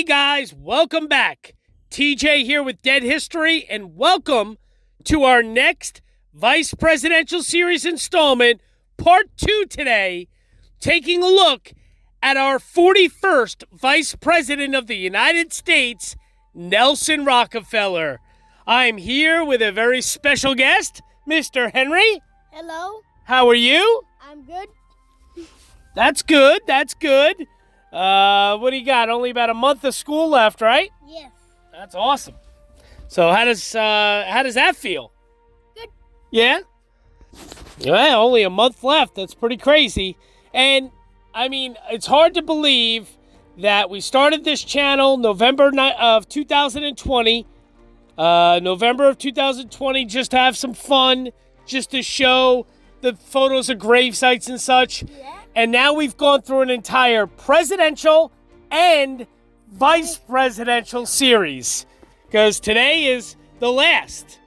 Hey guys, welcome back. TJ here with Dead History, and welcome to our next Vice Presidential Series installment, part 2 today, taking a look at our 41st Vice President of the United States, Nelson Rockefeller. I'm here with a very special guest, Mr. Henry. Hello. How are you? I'm good. That's good, that's good. What do you got? Only about a month of school left, right? Yes. That's awesome. So how does that feel? Good. Yeah? Well, only a month left. That's pretty crazy. And I mean, it's hard to believe that we started this channel November of 2020. November of 2020, just to have some fun, just to show the photos of gravesites and such. Yeah. And now we've gone through an entire presidential and vice presidential series, because today is the last.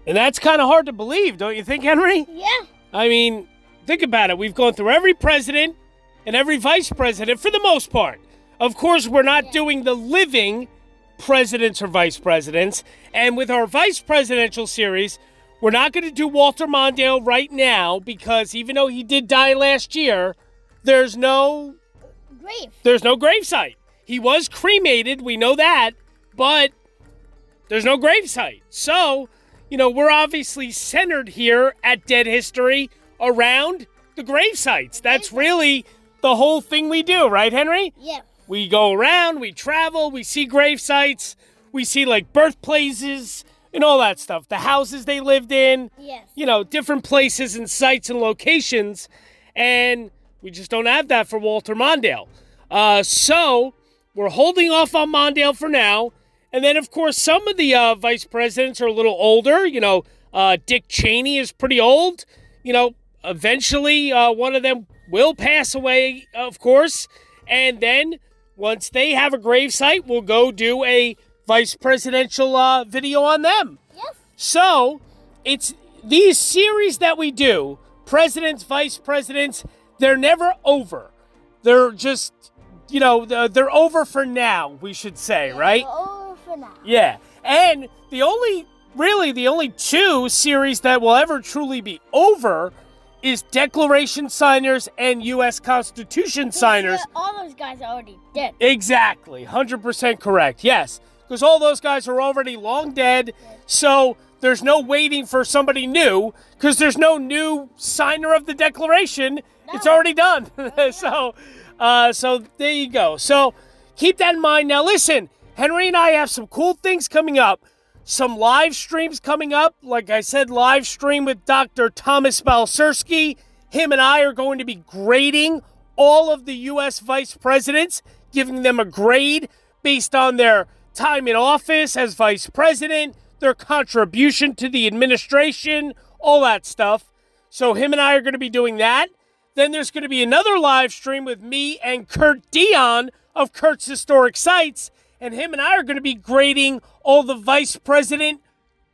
And that's kind of hard to believe, don't you think, Henry? Yeah. I mean, think about it. We've gone through every president and every vice president for the most part. Of course, we're not doing the living presidents or vice presidents. And with our vice presidential series, we're not going to do Walter Mondale right now, because even though he did die last year, there's no gravesite. He was cremated, we know that, but there's no gravesite. So, we're obviously centered here at Dead History around the gravesites. That's really the whole thing we do, right, Henry? Yeah. We go around, we travel, we see gravesites, we see birthplaces and all that stuff. The houses they lived in, Yes. Different places and sites and locations. And we just don't have that for Walter Mondale. So we're holding off on Mondale for now. And then, of course, some of the vice presidents are a little older. Dick Cheney is pretty old. Eventually one of them will pass away, of course. And then once they have a gravesite, we'll go do a vice presidential video on them. Yes. So it's these series that we do, presidents, vice presidents, they're never over. They're just, they're over for now, we should say, right? Over for now. Yeah. And the only two series that will ever truly be over is Declaration signers and U.S. Constitution signers. All those guys are already dead. Exactly. 100% correct. Yes. Because all those guys are already long dead. So there's no waiting for somebody new, because there's no new signer of the Declaration. No. It's already done. So there you go. So keep that in mind. Now listen, Henry and I have some cool things coming up. Some live streams coming up. Like I said, live stream with Dr. Thomas Balcerski. Him and I are going to be grading all of the U.S. vice presidents, giving them a grade based on their time in office as vice president, their contribution to the administration, all that stuff. So him and I are going to be doing that. Then there's going to be another live stream with me and Kurt Dion of Kurt's Historic Sites. And him and I are going to be grading all the vice president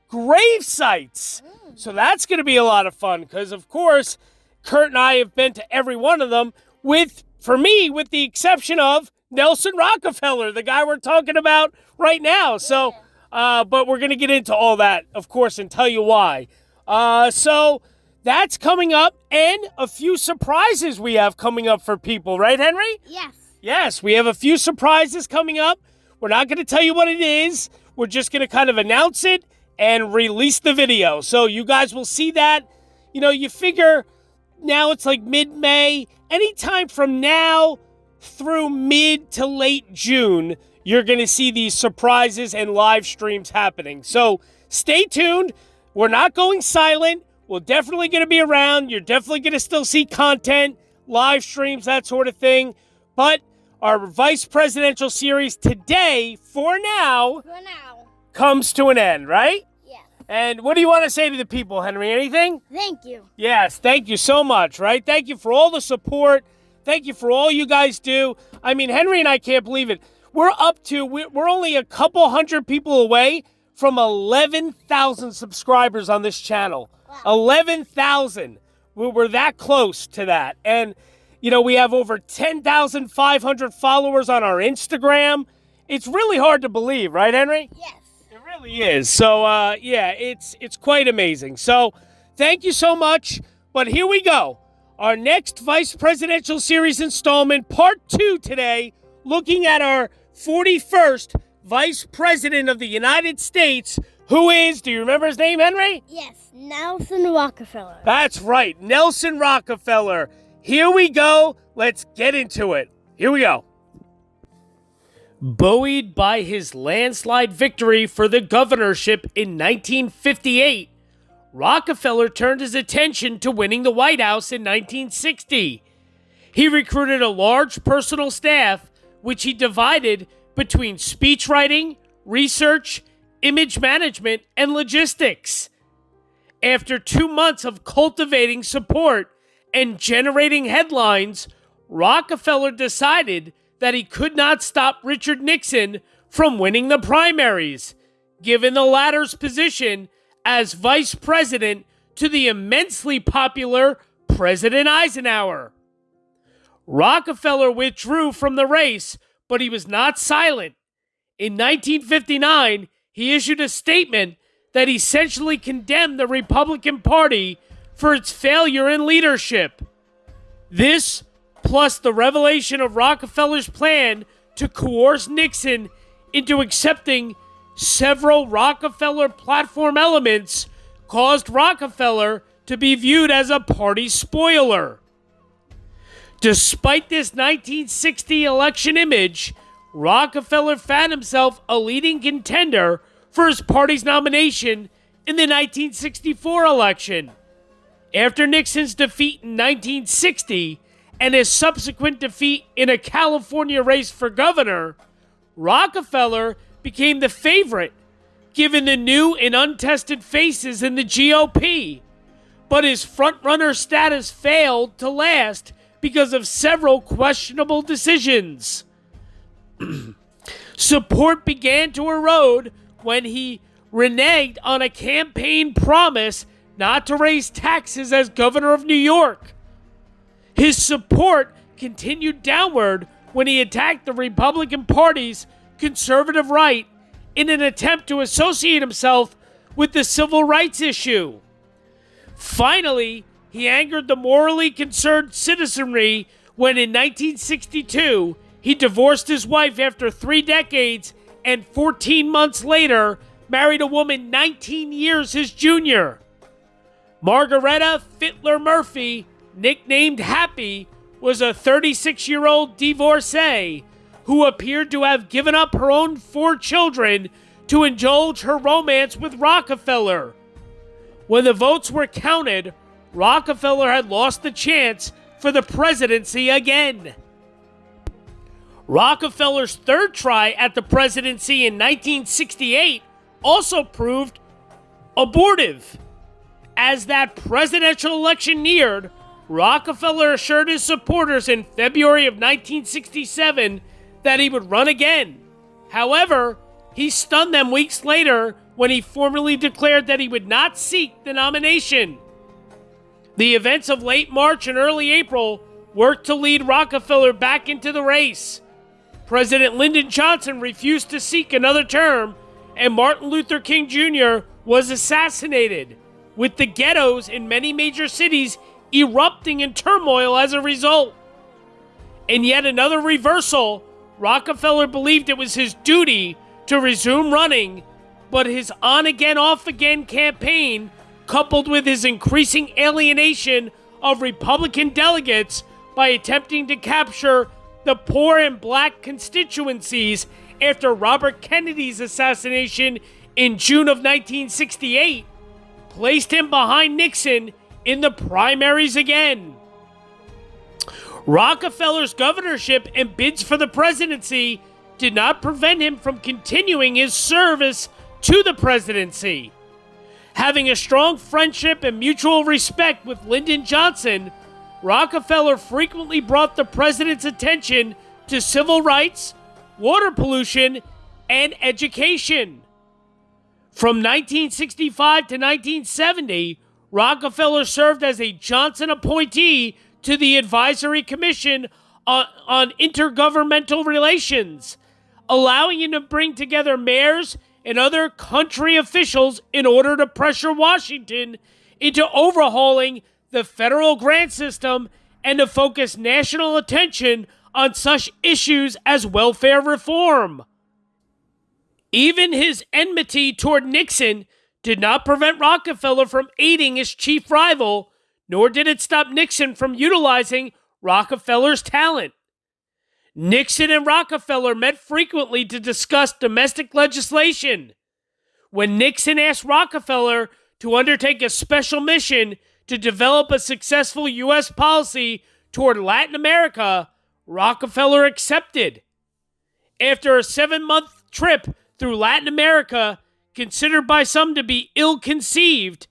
grave sites. So that's going to be a lot of fun, because, of course, Kurt and I have been to every one of them, with the exception of Nelson Rockefeller, the guy we're talking about right now. So, but we're going to get into all that, of course, and tell you why. So that's coming up, and a few surprises we have coming up for people, right, Henry? Yes. Yes, we have a few surprises coming up. We're not going to tell you what it is. We're just going to kind of announce it and release the video. So you guys will see that. You figure now it's like mid-May. Anytime from now through mid to late June, you're going to see these surprises and live streams happening. So stay tuned. We're not going silent. We're definitely going to be around. You're definitely going to still see content, live streams, that sort of thing. But our vice presidential series today, for now, comes to an end, right? Yeah. And what do you want to say to the people, Henry? Anything? Thank you. Yes, thank you so much, right? Thank you for all the support. Thank you for all you guys do. I mean, Henry and I can't believe it. We're only a couple hundred people away from 11,000 subscribers on this channel. Wow. 11,000. We're that close to that. And We have over 10,500 followers on our Instagram. It's really hard to believe, right, Henry? Yes. It really is. So, it's quite amazing. So, thank you so much. But here we go. Our next Vice Presidential Series installment, Part 2 today, looking at our 41st Vice President of the United States, who is, do you remember his name, Henry? Yes, Nelson Rockefeller. That's right, Nelson Rockefeller. Here we go. Let's get into it. Here we go. Buoyed by his landslide victory for the governorship in 1958, Rockefeller turned his attention to winning the White House in 1960. He recruited a large personal staff, which he divided between speechwriting, research, image management, and logistics. After 2 months of cultivating support and generating headlines, Rockefeller decided that he could not stop Richard Nixon from winning the primaries, given the latter's position as vice president to the immensely popular President Eisenhower. Rockefeller withdrew from the race, but he was not silent. In 1959, he issued a statement that essentially condemned the Republican Party for its failure in leadership. This, plus the revelation of Rockefeller's plan to coerce Nixon into accepting several Rockefeller platform elements, caused Rockefeller to be viewed as a party spoiler. Despite this 1960 election image, Rockefeller found himself a leading contender for his party's nomination in the 1964 election. After Nixon's defeat in 1960 and his subsequent defeat in a California race for governor, Rockefeller became the favorite, given the new and untested faces in the GOP. But his frontrunner status failed to last because of several questionable decisions. Support began to erode when he reneged on a campaign promise not to raise taxes as governor of New York. His support continued downward when he attacked the Republican Party's conservative right in an attempt to associate himself with the civil rights issue. Finally, he angered the morally concerned citizenry when in 1962 he divorced his wife after 3 decades and 14 months later married a woman 19 years his junior. Margaretta Fittler Murphy, nicknamed Happy, was a 36-year-old divorcee who appeared to have given up her own 4 children to indulge her romance with Rockefeller. When the votes were counted, Rockefeller had lost the chance for the presidency again. Rockefeller's third try at the presidency in 1968 also proved abortive. As that presidential election neared, Rockefeller assured his supporters in February of 1967 that he would run again. However, he stunned them weeks later when he formally declared that he would not seek the nomination. The events of late March and early April worked to lead Rockefeller back into the race. President Lyndon Johnson refused to seek another term, and Martin Luther King Jr. was assassinated, with the ghettos in many major cities erupting in turmoil as a result. In yet another reversal, Rockefeller believed it was his duty to resume running, but his on-again, off-again campaign, coupled with his increasing alienation of Republican delegates by attempting to capture the poor and black constituencies after Robert Kennedy's assassination in June of 1968, placed him behind Nixon in the primaries again. Rockefeller's governorship and bids for the presidency did not prevent him from continuing his service to the presidency. Having a strong friendship and mutual respect with Lyndon Johnson, Rockefeller frequently brought the president's attention to civil rights, water pollution, and education. From 1965 to 1970, Rockefeller served as a Johnson appointee to the Advisory Commission on Intergovernmental Relations, allowing him to bring together mayors and other country officials in order to pressure Washington into overhauling the federal grant system and to focus national attention on such issues as welfare reform. Even his enmity toward Nixon did not prevent Rockefeller from aiding his chief rival, nor did it stop Nixon from utilizing Rockefeller's talent. Nixon and Rockefeller met frequently to discuss domestic legislation. When Nixon asked Rockefeller to undertake a special mission to develop a successful U.S. policy toward Latin America, Rockefeller accepted. After a 7-month trip through Latin America, considered by some to be ill-conceived,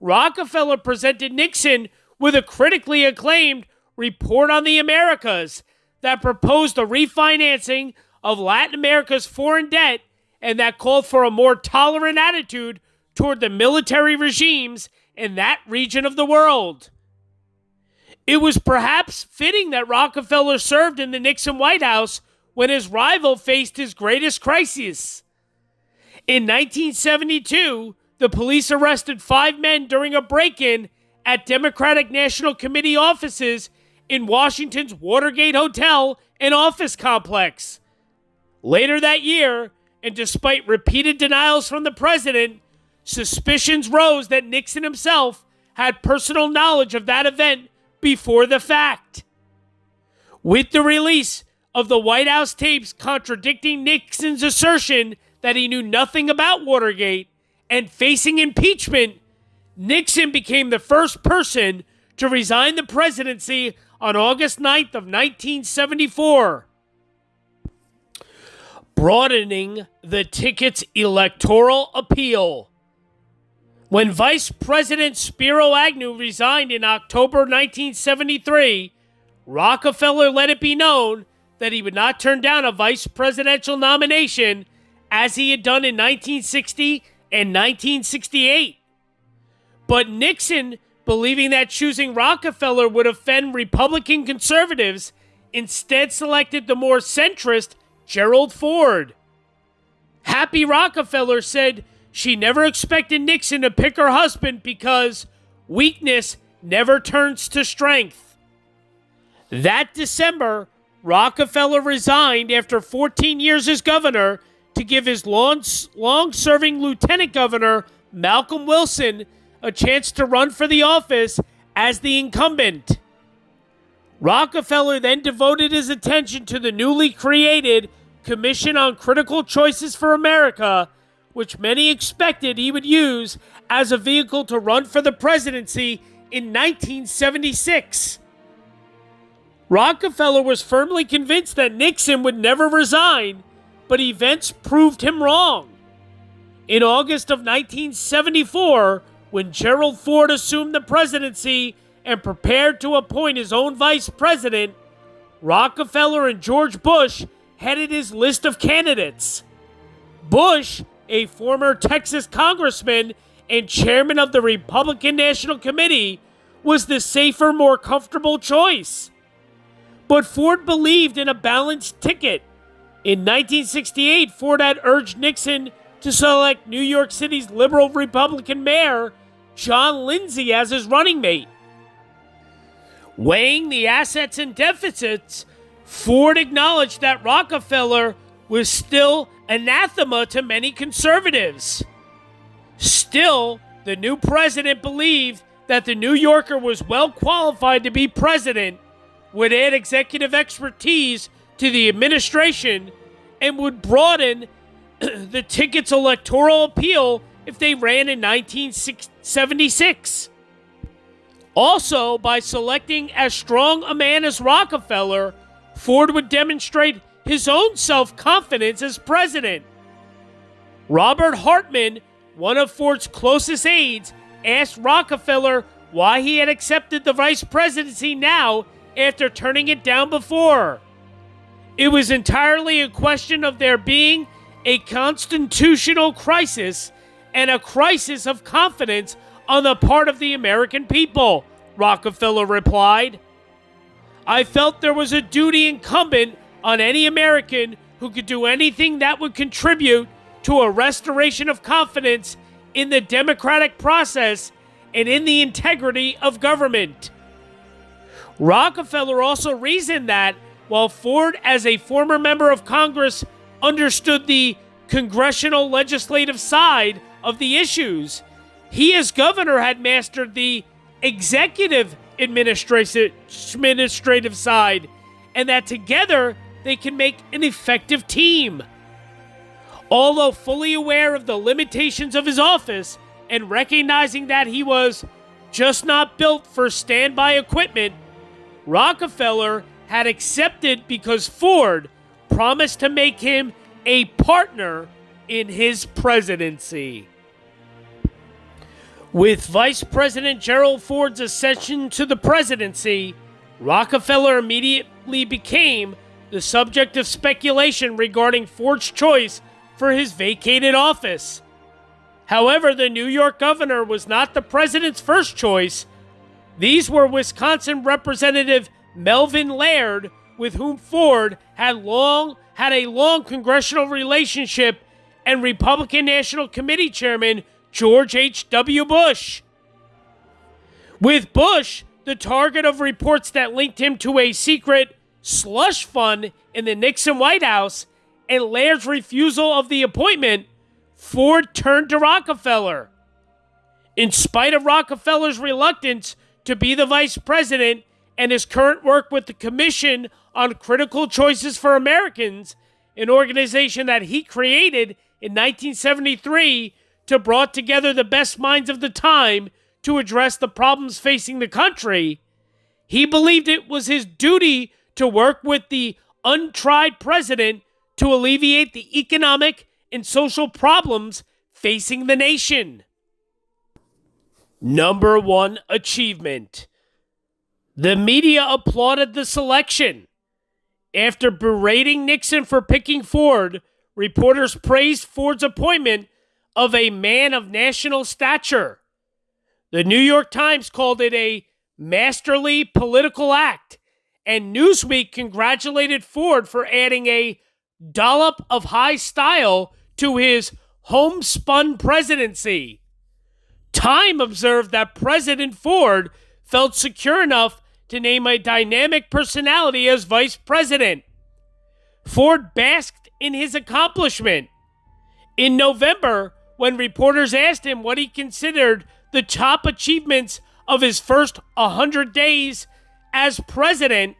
Rockefeller presented Nixon with a critically acclaimed Report on the Americas that proposed a refinancing of Latin America's foreign debt and that called for a more tolerant attitude toward the military regimes in that region of the world. It was perhaps fitting that Rockefeller served in the Nixon White House when his rival faced his greatest crisis. In 1972, the police arrested 5 men during a break-in at Democratic National Committee offices in Washington's Watergate Hotel and office complex. Later that year, and despite repeated denials from the president, suspicions rose that Nixon himself had personal knowledge of that event before the fact. With the release of the White House tapes contradicting Nixon's assertion that he knew nothing about Watergate and facing impeachment, Nixon became the first person to resign the presidency on August 9th of 1974, broadening the ticket's electoral appeal. When Vice President Spiro Agnew resigned in October 1973, Rockefeller let it be known that he would not turn down a vice presidential nomination as he had done in 1960 and 1968. But Nixon, believing that choosing Rockefeller would offend Republican conservatives, instead selected the more centrist Gerald Ford. Happy Rockefeller said she never expected Nixon to pick her husband because weakness never turns to strength. That December, Rockefeller resigned after 14 years as governor to give his long-serving lieutenant governor, Malcolm Wilson, a chance to run for the office as the incumbent. Rockefeller then devoted his attention to the newly created Commission on Critical Choices for America, which many expected he would use as a vehicle to run for the presidency in 1976. Rockefeller was firmly convinced that Nixon would never resign, but events proved him wrong. In August of 1974, when Gerald Ford assumed the presidency and prepared to appoint his own vice president, Rockefeller and George Bush headed his list of candidates. Bush, a former Texas congressman and chairman of the Republican National Committee, was the safer, more comfortable choice. But Ford believed in a balanced ticket. In 1968, Ford had urged Nixon to select New York City's liberal Republican mayor, John Lindsay, as his running mate. Weighing the assets and deficits, Ford acknowledged that Rockefeller was still anathema to many conservatives. Still, the new president believed that the New Yorker was well qualified to be president, would add executive expertise to the administration, and would broaden the ticket's electoral appeal if they ran in 1976. Also, by selecting as strong a man as Rockefeller, Ford would demonstrate his own self-confidence as president. Robert Hartman, one of Ford's closest aides, asked Rockefeller why he had accepted the vice presidency now after turning it down before. It was entirely a question of there being a constitutional crisis and a crisis of confidence on the part of the American people, Rockefeller replied. I felt there was a duty incumbent on any American who could do anything that would contribute to a restoration of confidence in the democratic process and in the integrity of government. Rockefeller also reasoned that while Ford, as a former member of Congress, understood the congressional legislative side of the issues, he as governor had mastered the executive administrative side, and that together they can make an effective team. Although fully aware of the limitations of his office and recognizing that he was just not built for standby equipment, Rockefeller had accepted because Ford promised to make him a partner in his presidency. With Vice President Gerald Ford's ascension to the presidency, Rockefeller immediately became the subject of speculation regarding Ford's choice for his vacated office. However, the New York governor was not the president's first choice. These were Wisconsin Representative Melvin Laird, with whom Ford had a long congressional relationship, and Republican National Committee Chairman George H.W. Bush. With Bush the target of reports that linked him to a secret slush fund in the Nixon White House and Laird's refusal of the appointment, Ford turned to Rockefeller. In spite of Rockefeller's reluctance to be the vice president and his current work with the Commission on Critical Choices for Americans, an organization that he created in 1973 to brought together the best minds of the time to address the problems facing the country, he believed it was his duty to work with the untried president to alleviate the economic and social problems facing the nation. Number 1 achievement. The media applauded the selection. After berating Nixon for picking Ford, reporters praised Ford's appointment of a man of national stature. The New York Times called it a masterly political act, and Newsweek congratulated Ford for adding a dollop of high style to his homespun presidency. Time observed that President Ford felt secure enough to name a dynamic personality as vice president. Ford basked in his accomplishment. In November, when reporters asked him what he considered the top achievements of his first 100 days as president,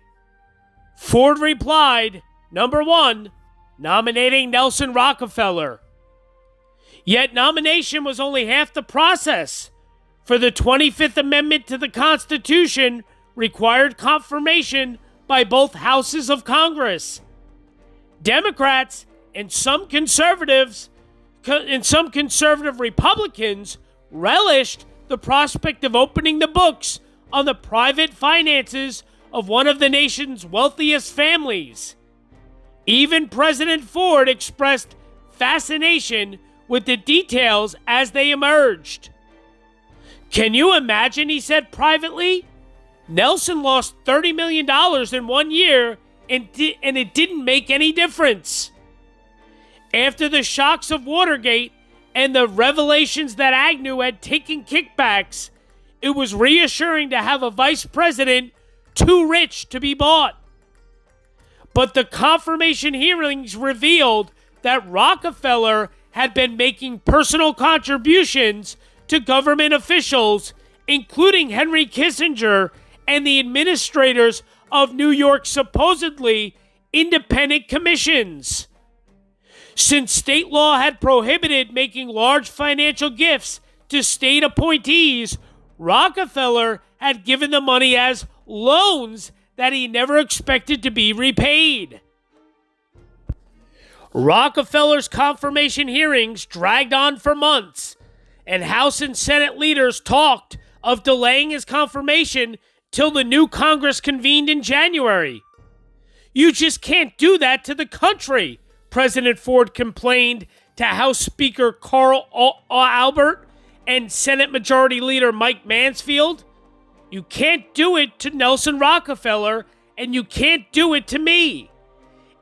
Ford replied, number 1, nominating Nelson Rockefeller. Yet nomination was only half the process, for the 25th Amendment to the Constitution required confirmation by both houses of Congress. Democrats and some conservative Republicans relished the prospect of opening the books on the private finances of one of the nation's wealthiest families. Even President Ford expressed fascination with the details as they emerged. Can you imagine, he said privately, Nelson lost $30 million in 1 year and it didn't make any difference. After the shocks of Watergate and the revelations that Agnew had taken kickbacks, it was reassuring to have a vice president too rich to be bought. But the confirmation hearings revealed that Rockefeller had been making personal contributions to government officials, including Henry Kissinger and the administrators of New York's supposedly independent commissions. Since state law had prohibited making large financial gifts to state appointees, Rockefeller had given the money as loans that he never expected to be repaid. Rockefeller's confirmation hearings dragged on for months, and House and Senate leaders talked of delaying his confirmation till the new Congress convened in January. You just can't do that to the country, President Ford complained to House Speaker Carl Albert and Senate Majority Leader Mike Mansfield. You can't do it to Nelson Rockefeller and you can't do it to me.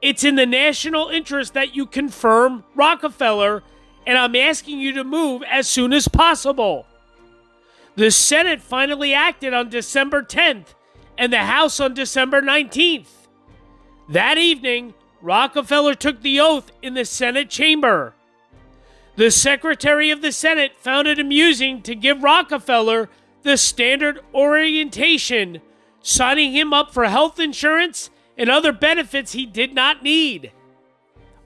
It's in the national interest that you confirm Rockefeller, and I'm asking you to move as soon as possible." The Senate finally acted on December 10th and the House on December 19th. That evening, Rockefeller took the oath in the Senate chamber. The Secretary of the Senate found it amusing to give Rockefeller the standard orientation, signing him up for health insurance and other benefits he did not need.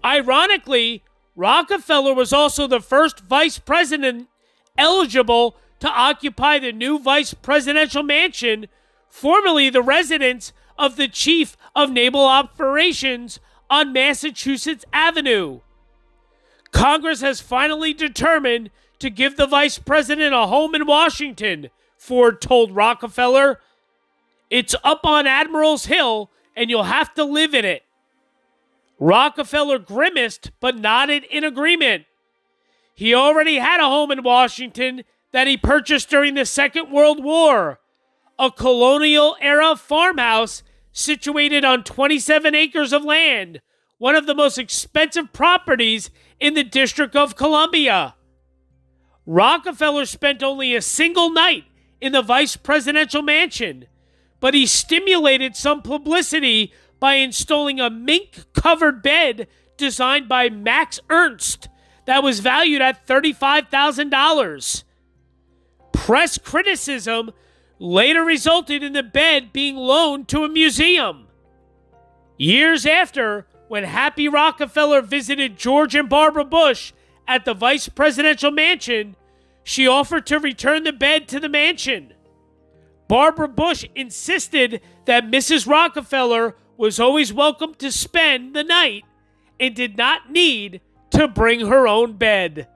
Ironically, Rockefeller was also the first vice president eligible to occupy the new vice presidential mansion, formerly the residence of the Chief of Naval Operations on Massachusetts Avenue. Congress has finally determined to give the vice president a home in Washington, Ford told Rockefeller. "It's up on Admiral's Hill, and you'll have to live in it." Rockefeller grimaced but nodded in agreement. He already had a home in Washington that he purchased during the Second World War, a colonial-era farmhouse situated on 27 acres of land, one of the most expensive properties in the District of Columbia. Rockefeller spent only a single night in the vice presidential mansion, but he stimulated some publicity by installing a mink-covered bed designed by Max Ernst that was valued at $35,000. Press criticism later resulted in the bed being loaned to a museum. Years after, when Happy Rockefeller visited George and Barbara Bush at the vice presidential mansion, she offered to return the bed to the mansion. Barbara Bush insisted that Mrs. Rockefeller was always welcome to spend the night and did not need to bring her own bed.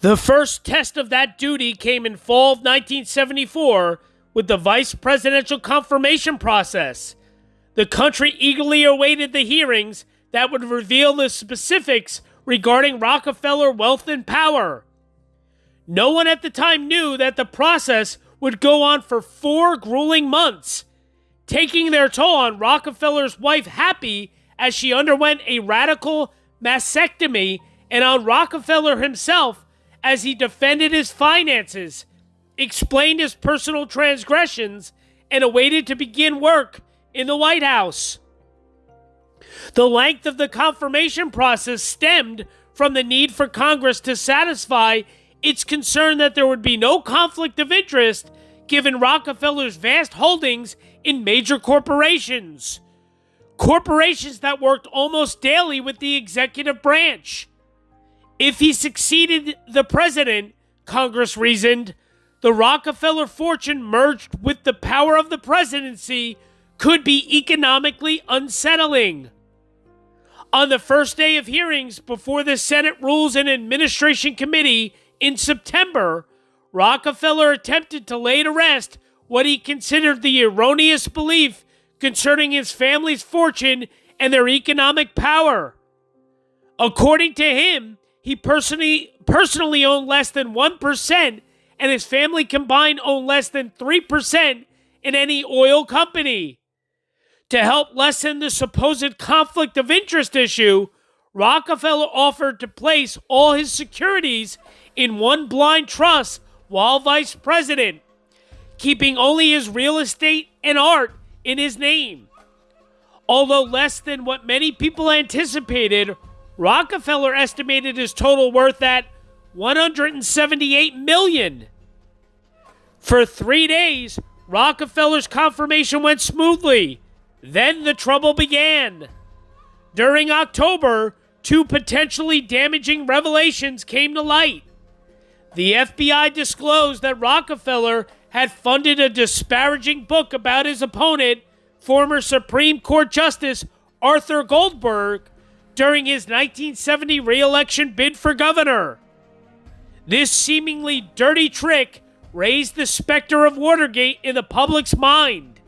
The first test of that duty came in fall of 1974 with the vice presidential confirmation process. The country eagerly awaited the hearings that would reveal the specifics regarding Rockefeller wealth and power. No one at the time knew that the process would go on for 4 grueling months, taking their toll on Rockefeller's wife Happy as she underwent a radical mastectomy, and on Rockefeller himself as he defended his finances, explained his personal transgressions, and awaited to begin work in the White House. The length of the confirmation process stemmed from the need for Congress to satisfy its concern that there would be no conflict of interest given Rockefeller's vast holdings in major corporations. Corporations that worked almost daily with the executive branch. If he succeeded the president, Congress reasoned, the Rockefeller fortune merged with the power of the presidency could be economically unsettling. On the first day of hearings before the Senate Rules and Administration Committee in September, Rockefeller attempted to lay to rest what he considered the erroneous belief concerning his family's fortune and their economic power. According to him, he personally owned less than 1%, and his family combined owned less than 3% in any oil company. To help lessen the supposed conflict of interest issue, Rockefeller offered to place all his securities in one blind trust while vice president, keeping only his real estate and art in his name. Although less than what many people anticipated, Rockefeller estimated his total worth at $178 million. For 3 days, Rockefeller's confirmation went smoothly. Then the trouble began. During October, 2 potentially damaging revelations came to light. The FBI disclosed that Rockefeller had funded a disparaging book about his opponent, former Supreme Court Justice Arthur Goldberg, during his 1970 re-election bid for governor. This seemingly dirty trick raised the specter of Watergate in the public's mind.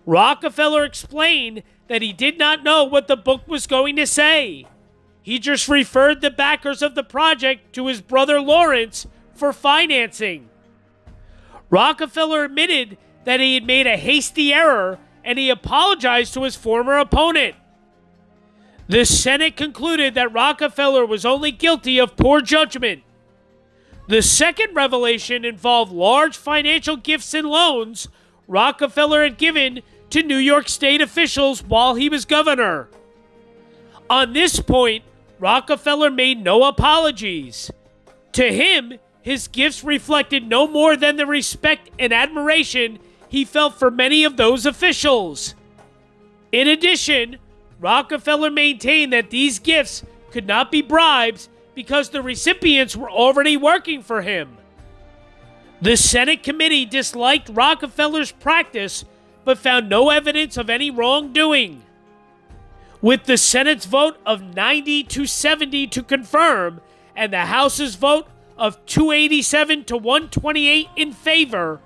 Rockefeller explained that he did not know what the book was going to say. He just referred the backers of the project to his brother Lawrence for financing. Rockefeller admitted that he had made a hasty error and he apologized to his former opponent. The Senate concluded that Rockefeller was only guilty of poor judgment. The second revelation involved large financial gifts and loans Rockefeller had given to New York State officials while he was governor. On this point, Rockefeller made no apologies. To him, his gifts reflected no more than the respect and admiration he felt for many of those officials. In addition, Rockefeller maintained that these gifts could not be bribes because the recipients were already working for him. The Senate committee disliked Rockefeller's practice but found no evidence of any wrongdoing. With the Senate's vote of 90 to 70 to confirm and the House's vote of 287 to 128 in favor,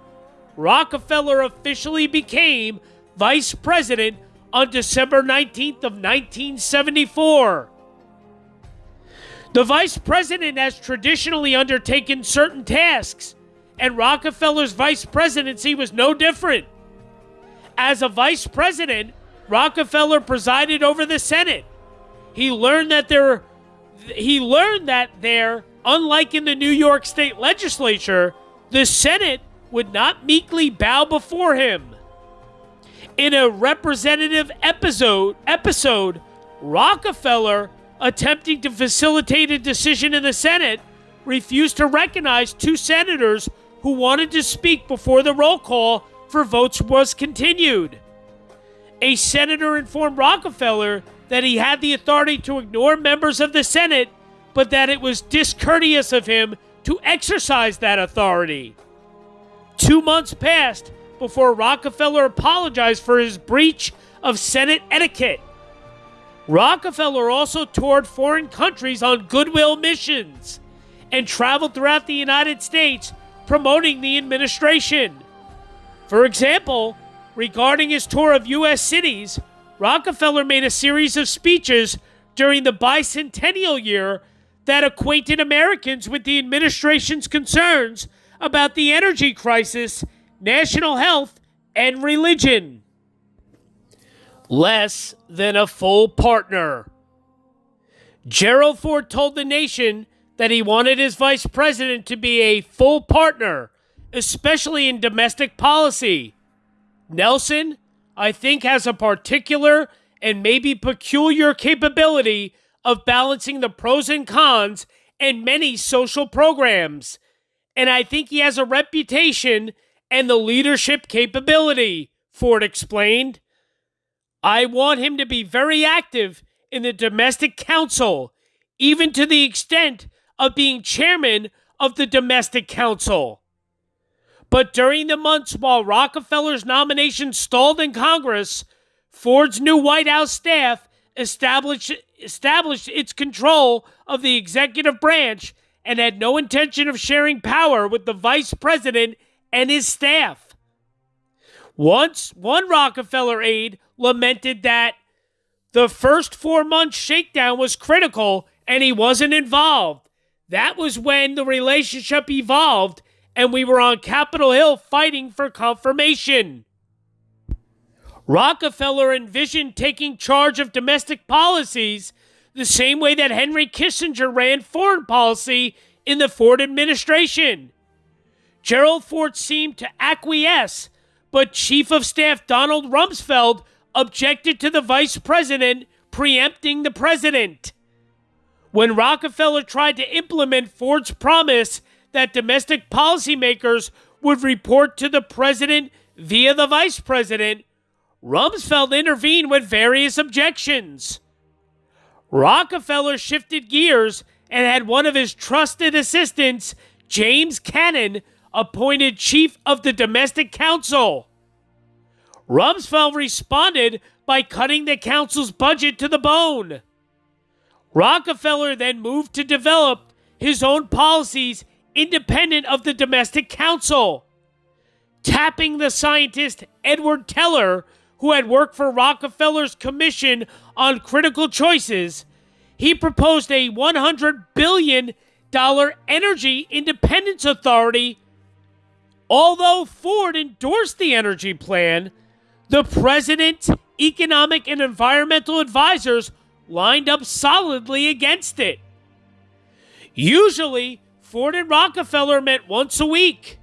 Rockefeller officially became vice president on December 19th of 1974. The vice president has traditionally undertaken certain tasks, and Rockefeller's vice presidency was no different. As a vice president, Rockefeller presided over the Senate. He learned that there, unlike in the New York State legislature, the Senate would not meekly bow before him. In a representative episode, Rockefeller, attempting to facilitate a decision in the Senate, refused to recognize two senators who wanted to speak before the roll call for votes was continued. A senator informed Rockefeller that he had the authority to ignore members of the Senate, but that it was discourteous of him to exercise that authority. 2 months passed before Rockefeller apologized for his breach of Senate etiquette. Rockefeller also toured foreign countries on goodwill missions and traveled throughout the United States promoting the administration. For example, regarding his tour of U.S. cities, Rockefeller made a series of speeches during the bicentennial year that acquainted Americans with the administration's concerns about the energy crisis, national health, and religion. Less than a full partner. Gerald Ford told the nation that he wanted his vice president to be a full partner, especially in domestic policy. Nelson, I think, has a particular and maybe peculiar capability of balancing the pros and cons and many social programs. And I think he has a reputation and the leadership capability, Ford explained. I want him to be very active in the domestic council, even to the extent of being chairman of the domestic council. But during the months while Rockefeller's nomination stalled in Congress, Ford's new White House staff established its control of the executive branch and had no intention of sharing power with the vice president and his staff. Once, one Rockefeller aide lamented that the first 4 months shakedown was critical and he wasn't involved. That was when the relationship evolved and we were on Capitol Hill fighting for confirmation. Rockefeller envisioned taking charge of domestic policies the same way that Henry Kissinger ran foreign policy in the Ford administration. Gerald Ford seemed to acquiesce, but Chief of Staff Donald Rumsfeld objected to the vice president preempting the president. When Rockefeller tried to implement Ford's promise that domestic policymakers would report to the president via the vice president, Rumsfeld intervened with various objections. Rockefeller shifted gears and had one of his trusted assistants, James Cannon, appointed chief of the domestic council. Rumsfeld responded by cutting the council's budget to the bone. Rockefeller then moved to develop his own policies independent of the domestic council. Tapping the scientist Edward Teller, who had worked for Rockefeller's Commission on Critical Choices, he proposed a $100 billion energy independence authority Although Ford endorsed the energy plan, the president's economic and environmental advisors lined up solidly against it. Usually, Ford and Rockefeller met once a week.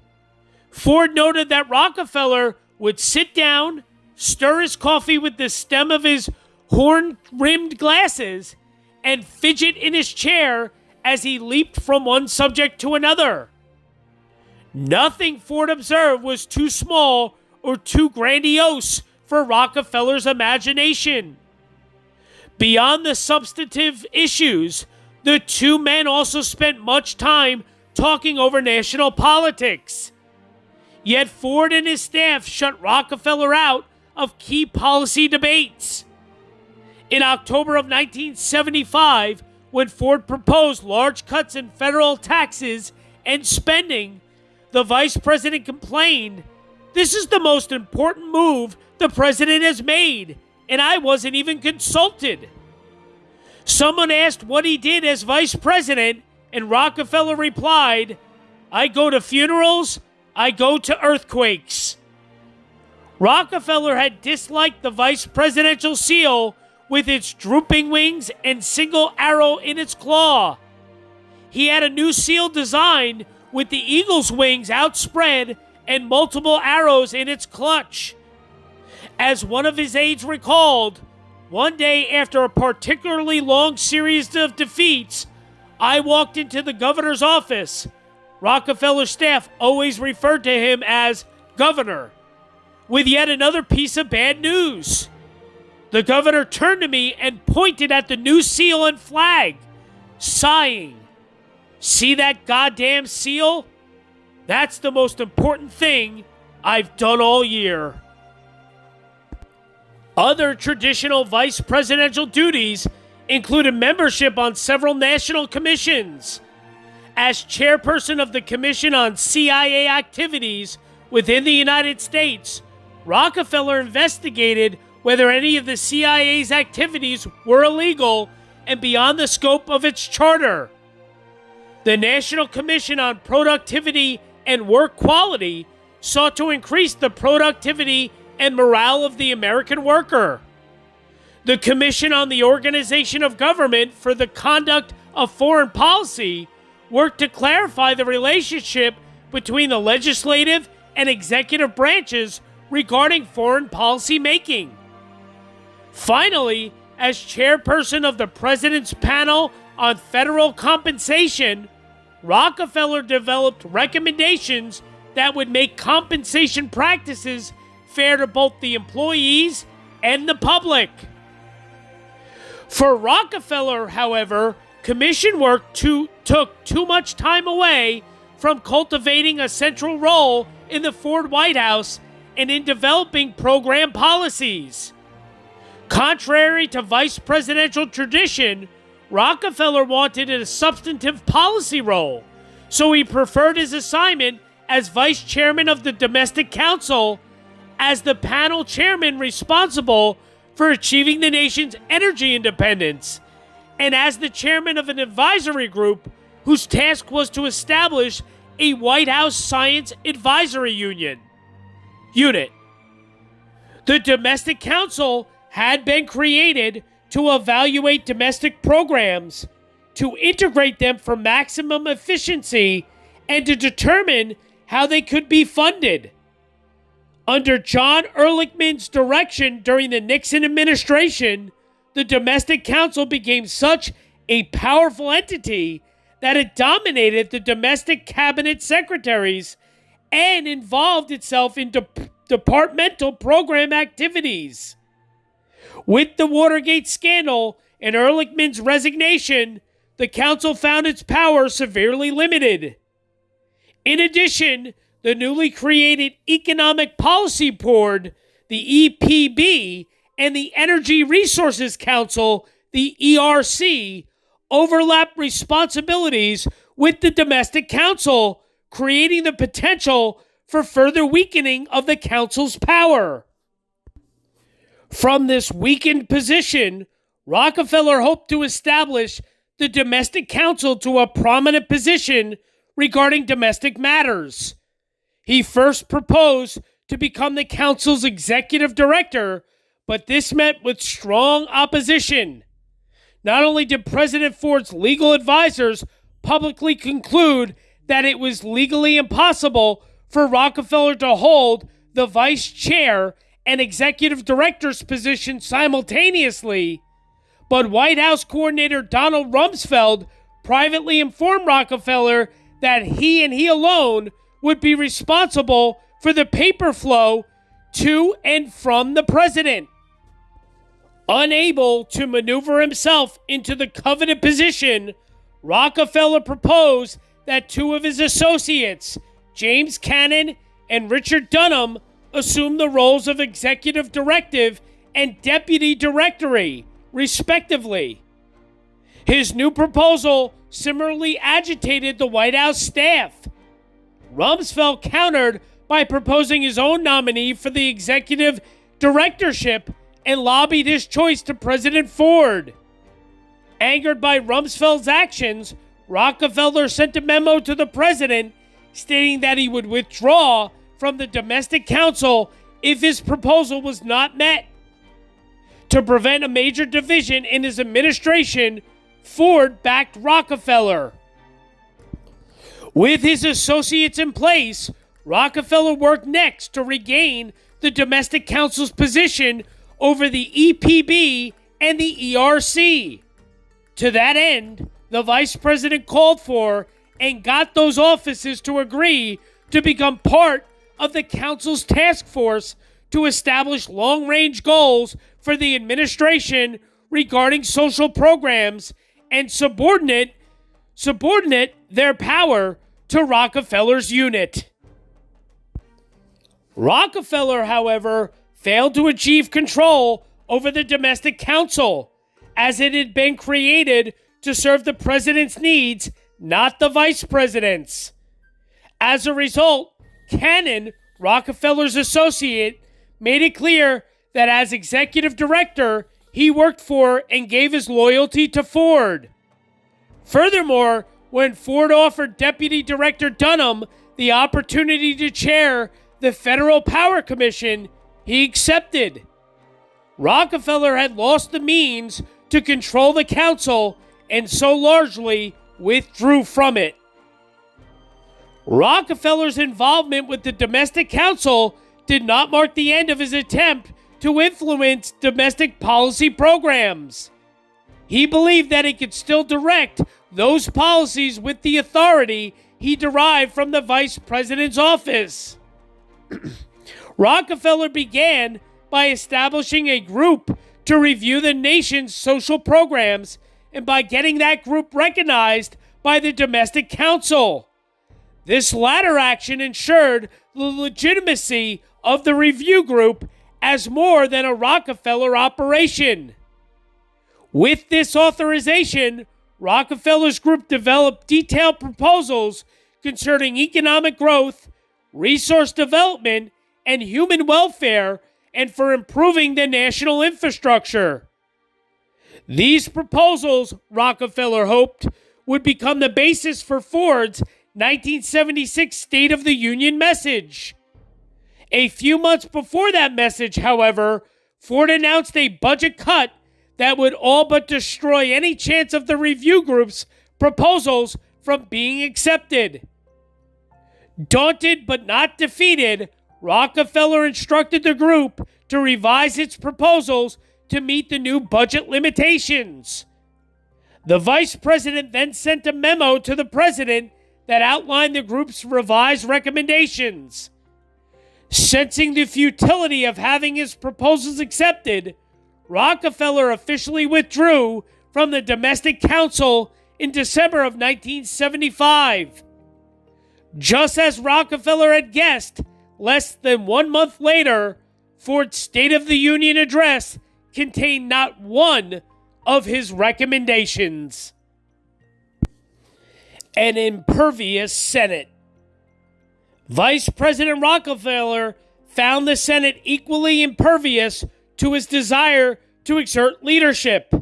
Ford noted that Rockefeller would sit down, stir his coffee with the stem of his horn-rimmed glasses, and fidget in his chair as he leaped from one subject to another. Nothing Ford observed was too small or too grandiose for Rockefeller's imagination. Beyond the substantive issues, the two men also spent much time talking over national politics. Yet Ford and his staff shut Rockefeller out of key policy debates. In October of 1975, when Ford proposed large cuts in federal taxes and spending, the vice president complained, "This is the most important move the president has made, and I wasn't even consulted." Someone asked what he did as vice president, and Rockefeller replied, "I go to funerals, I go to earthquakes." Rockefeller had disliked the vice presidential seal with its drooping wings and single arrow in its claw. He had a new seal designed with the eagle's wings outspread and multiple arrows in its clutch. As one of his aides recalled, "One day after a particularly long series of defeats, I walked into the governor's office. Rockefeller's staff always referred to him as Governor, with yet another piece of bad news. The governor turned to me and pointed at the new seal and flag, sighing, 'See that goddamn seal? That's the most important thing I've done all year.'" Other traditional vice presidential duties included membership on several national commissions. As chairperson of the Commission on CIA Activities within the United States, Rockefeller investigated whether any of the CIA's activities were illegal and beyond the scope of its charter. The National Commission on Productivity and Work Quality sought to increase the productivity and morale of the American worker. The Commission on the Organization of Government for the Conduct of Foreign Policy worked to clarify the relationship between the legislative and executive branches regarding foreign policy making. Finally, as chairperson of the President's Panel on Federal Compensation, Rockefeller developed recommendations that would make compensation practices fair to both the employees and the public. For Rockefeller, however, commission work took too much time away from cultivating a central role in the Ford White House and in developing program policies. Contrary to vice presidential tradition, Rockefeller wanted a substantive policy role, so he preferred his assignment as vice chairman of the Domestic Council as the panel chairman responsible for achieving the nation's energy independence, and as the chairman of an advisory group whose task was to establish a White House Science Advisory Unit. The Domestic Council had been created to evaluate domestic programs, to integrate them for maximum efficiency, and to determine how they could be funded. Under John Ehrlichman's direction during the Nixon administration, the Domestic Council became such a powerful entity that it dominated the domestic cabinet secretaries and involved itself in departmental program activities. With the Watergate scandal and Ehrlichman's resignation, the council found its power severely limited. In addition, the newly created Economic Policy Board, the EPB, and the Energy Resources Council, the ERC, overlapped responsibilities with the Domestic Council, creating the potential for further weakening of the council's power. From this weakened position, Rockefeller hoped to establish the Domestic Council to a prominent position regarding domestic matters. He first proposed to become the council's executive director, but this met with strong opposition. Not only did President Ford's legal advisors publicly conclude that it was legally impossible for Rockefeller to hold the vice chair and executive director's position simultaneously, but White House coordinator Donald Rumsfeld privately informed Rockefeller that he and he alone would be responsible for the paper flow to and from the president. Unable to maneuver himself into the coveted position, Rockefeller proposed that two of his associates, James Cannon and Richard Dunham, assume the roles of executive directive and deputy directory, respectively. His new proposal similarly agitated the White House staff. Rumsfeld countered by proposing his own nominee for the executive directorship and lobbied his choice to President Ford. Angered by Rumsfeld's actions, Rockefeller sent a memo to the president stating that he would withdraw from the domestic council if his proposal was not met. To prevent a major division in his administration, Ford backed Rockefeller. With his associates in place, Rockefeller worked next to regain the domestic council's position over the EPB and the ERC. To that end, the vice president called for and got those offices to agree to become part of the council's task force to establish long-range goals for the administration regarding social programs and subordinate their power to Rockefeller's unit. Rockefeller, however, failed to achieve control over the domestic council, as it had been created to serve the president's needs, not the vice president's. As a result, Cannon, Rockefeller's associate, made it clear that as executive director, he worked for and gave his loyalty to Ford. Furthermore, when Ford offered Deputy Director Dunham the opportunity to chair the Federal Power Commission, he accepted. Rockefeller had lost the means to control the council and so largely withdrew from it. Rockefeller's involvement with the domestic council did not mark the end of his attempt to influence domestic policy programs. He believed that he could still direct those policies with the authority he derived from the vice president's office. Rockefeller began by establishing a group to review the nation's social programs and by getting that group recognized by the domestic council. This latter action ensured the legitimacy of the review group as more than a Rockefeller operation. With this authorization, Rockefeller's group developed detailed proposals concerning economic growth, resource development, and human welfare, and for improving the national infrastructure. These proposals, Rockefeller hoped, would become the basis for Ford's 1976 State of the Union message. A few months before that message, however, Ford announced a budget cut that would all but destroy any chance of the review group's proposals from being accepted. Daunted but not defeated, Rockefeller instructed the group to revise its proposals to meet the new budget limitations. The vice president then sent a memo to the president that outlined the group's revised recommendations. Sensing the futility of having his proposals accepted, Rockefeller officially withdrew from the domestic council in December of 1975. Just as Rockefeller had guessed, less than 1 month later, Ford's State of the Union address contained not one of his recommendations. An impervious Senate. Vice President Rockefeller found the Senate equally impervious to his desire to exert leadership.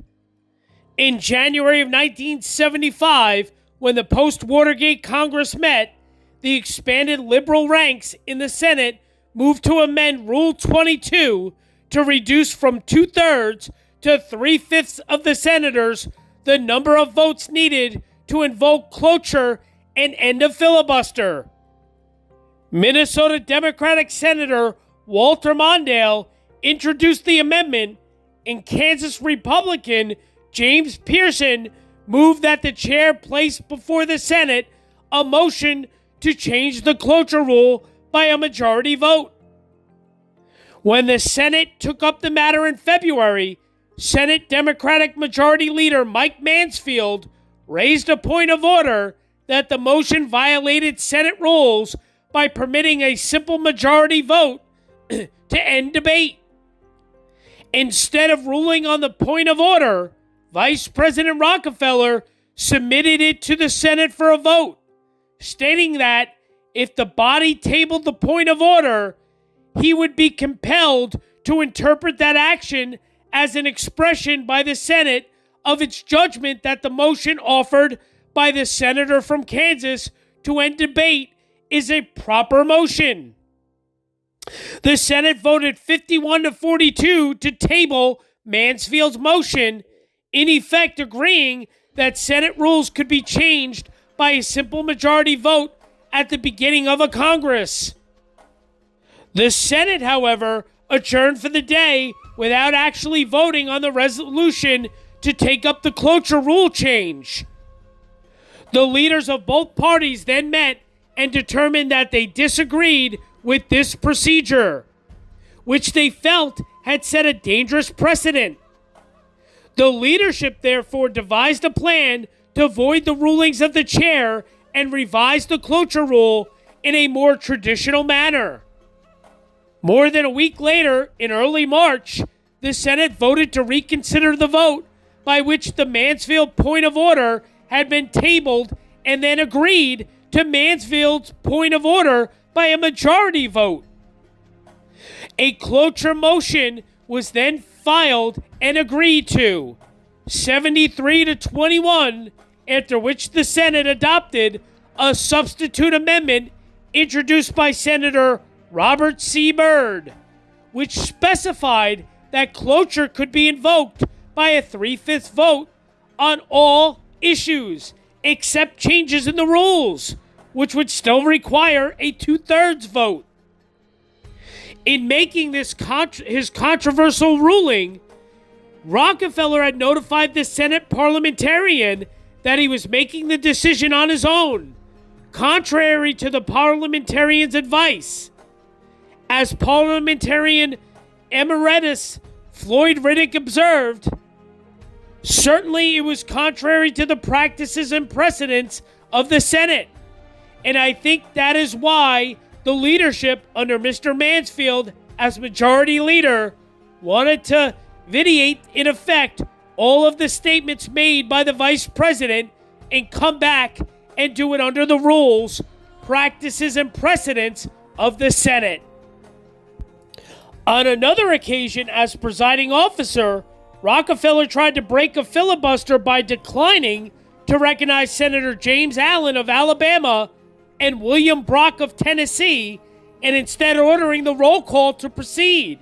In January of 1975, when the post-Watergate Congress met, the expanded liberal ranks in the Senate moved to amend Rule 22 to reduce from 2/3 to 3/5 of the senators the number of votes needed to invoke cloture and end a filibuster. Minnesota Democratic Senator Walter Mondale introduced the amendment, and Kansas Republican James Pearson moved that the chair place before the Senate a motion to change the cloture rule by a majority vote. When the Senate took up the matter in February, Senate Democratic Majority Leader Mike Mansfield raised a point of order that the motion violated Senate rules by permitting a simple majority vote to end debate. Instead of ruling on the point of order, Vice President Rockefeller submitted it to the Senate for a vote, stating that if the body tabled the point of order, he would be compelled to interpret that action as an expression by the Senate of its judgment that the motion offered by the senator from Kansas to end debate is a proper motion. The Senate voted 51-42 to table Mansfield's motion, in effect agreeing that Senate rules could be changed by a simple majority vote at the beginning of a Congress. The Senate, however, adjourned for the day without actually voting on the resolution to take up the cloture rule change. The leaders of both parties then met and determined that they disagreed with this procedure, which they felt had set a dangerous precedent. The leadership therefore devised a plan to void the rulings of the chair and revise the cloture rule in a more traditional manner. More than a week later, in early March, the Senate voted to reconsider the vote by which the Mansfield point of order had been tabled and then agreed to Mansfield's point of order by a majority vote. A cloture motion was then filed and agreed to, 73-21, after which the Senate adopted a substitute amendment introduced by Senator Robert C. Byrd, which specified that cloture could be invoked by a 3/5 vote on all issues except changes in the rules, which would still require a 2/3 vote. In making this his controversial ruling, Rockefeller had notified the Senate parliamentarian that he was making the decision on his own, contrary to the parliamentarian's advice. As parliamentarian emeritus Floyd Riddick observed, certainly it was contrary to the practices and precedents of the Senate, and I think that is why the leadership under Mr. Mansfield as majority leader wanted to vitiate in effect all of the statements made by the vice president and come back and do it under the rules, practices, and precedents of the Senate. On another occasion, as presiding officer, Rockefeller tried to break a filibuster by declining to recognize Senator James Allen of Alabama and William Brock of Tennessee, and instead ordering the roll call to proceed.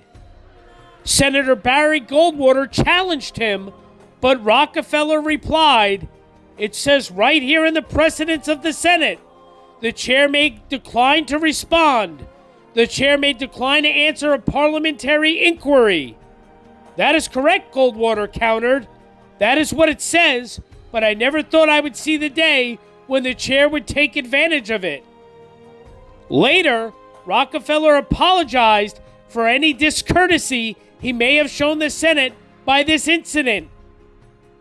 Senator Barry Goldwater challenged him, but Rockefeller replied, "It says right here in the precedents of the Senate, the chair may decline to respond. The chair may decline to answer a parliamentary inquiry." "That is correct," Goldwater countered. "That is what it says, but I never thought I would see the day when the chair would take advantage of it." Later, Rockefeller apologized for any discourtesy he may have shown the Senate by this incident.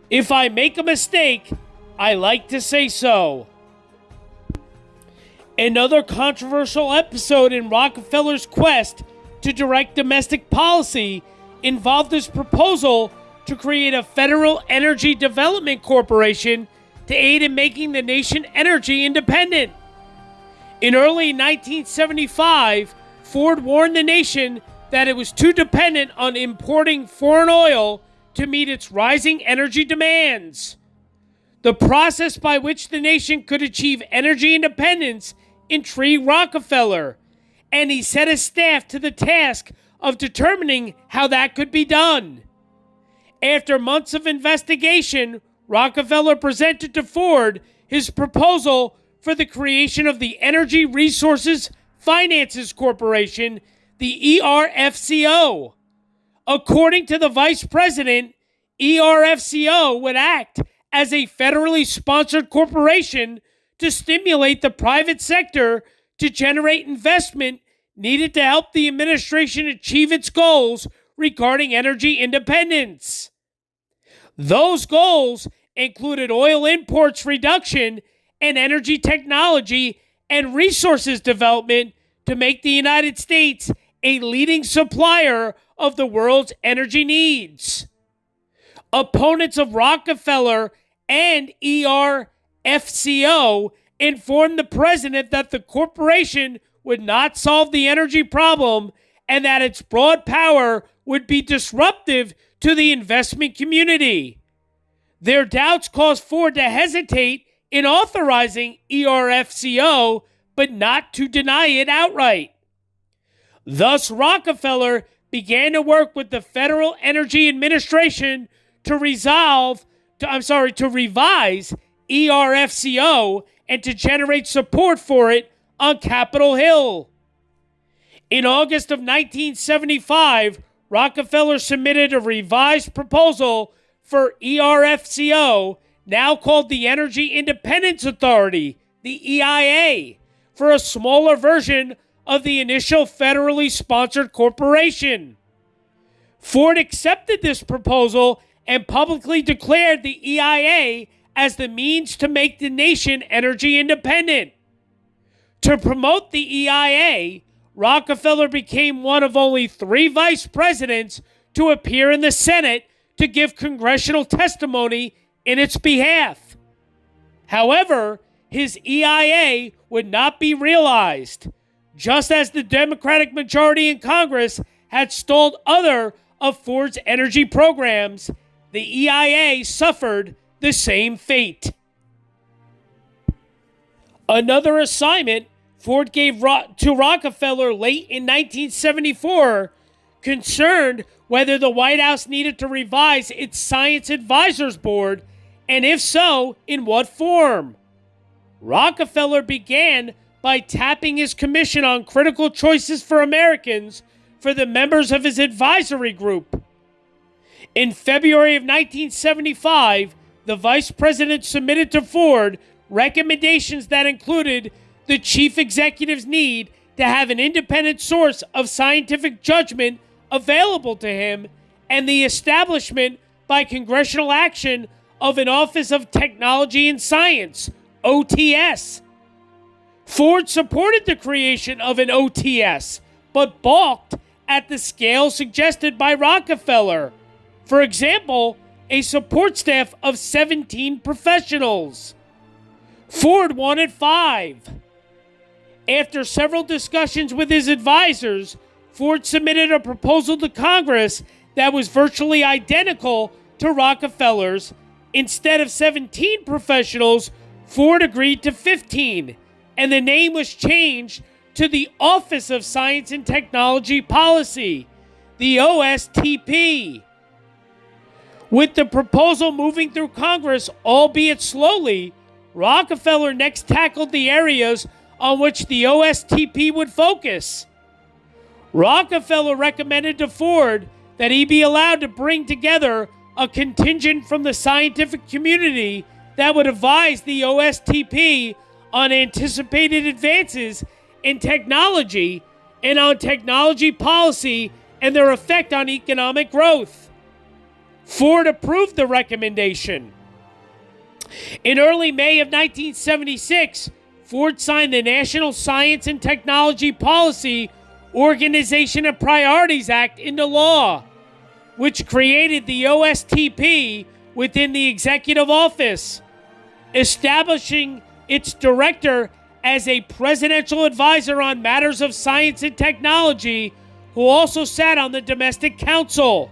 "If I make a mistake, I like to say so." Another controversial episode in Rockefeller's quest to direct domestic policy involved his proposal to create a federal energy development corporation to aid in making the nation energy independent. In early 1975, Ford warned the nation that it was too dependent on importing foreign oil to meet its rising energy demands. The process by which the nation could achieve energy independence intrigued Rockefeller, and he set his staff to the task of determining how that could be done. After months of investigation, Rockefeller presented to Ford his proposal for the creation of the Energy Resources Finances Corporation, the ERFCO. According to the vice president, ERFCO would act as a federally sponsored corporation to stimulate the private sector to generate investment needed to help the administration achieve its goals regarding energy independence. Those goals included oil imports reduction and energy technology and resources development to make the United States a leading supplier of the world's energy needs. Opponents of Rockefeller and ERFCO informed the president that the corporation would not solve the energy problem and that its broad power would be disruptive to the investment community. Their doubts caused Ford to hesitate in authorizing ERFCO, but not to deny it outright. Thus, Rockefeller began to work with the Federal Energy Administration to revise ERFCO and to generate support for it on Capitol Hill. In August of 1975, Rockefeller submitted a revised proposal for ERFCO, now called the Energy Independence Authority, the EIA, for a smaller version of the initial federally sponsored corporation. Ford accepted this proposal and publicly declared the EIA as the means to make the nation energy independent. To promote the EIA, Rockefeller became one of only 3 vice presidents to appear in the Senate to give congressional testimony in its behalf. However, his EIA would not be realized, just as the Democratic majority in Congress had stalled other of Ford's energy programs. The EIA suffered the same fate. Another assignment Ford gave to Rockefeller late in 1974 concerned whether the White House needed to revise its Science Advisors Board, and if so, in what form. Rockefeller began by tapping his Commission on Critical Choices for Americans for the members of his advisory group. In February of 1975, the vice president submitted to Ford recommendations that included the chief executive's need to have an independent source of scientific judgment available to him and the establishment by congressional action of an Office of Technology and Science, OTS. Ford supported the creation of an OTS, but balked at the scale suggested by Rockefeller. For example, a support staff of 17 professionals. Ford wanted 5. After several discussions with his advisors, Ford submitted a proposal to Congress that was virtually identical to Rockefeller's. Instead of 17 professionals, Ford agreed to 15, and the name was changed to the Office of Science and Technology Policy, the OSTP. With the proposal moving through Congress, albeit slowly, Rockefeller next tackled the areas on which the OSTP would focus. Rockefeller recommended to Ford that he be allowed to bring together a contingent from the scientific community that would advise the OSTP on anticipated advances in technology and on technology policy and their effect on economic growth. Ford approved the recommendation. In early May of 1976, Ford signed the National Science and Technology Policy Organization and Priorities Act into law, which created the OSTP within the executive office, establishing its director as a presidential advisor on matters of science and technology, who also sat on the Domestic Council.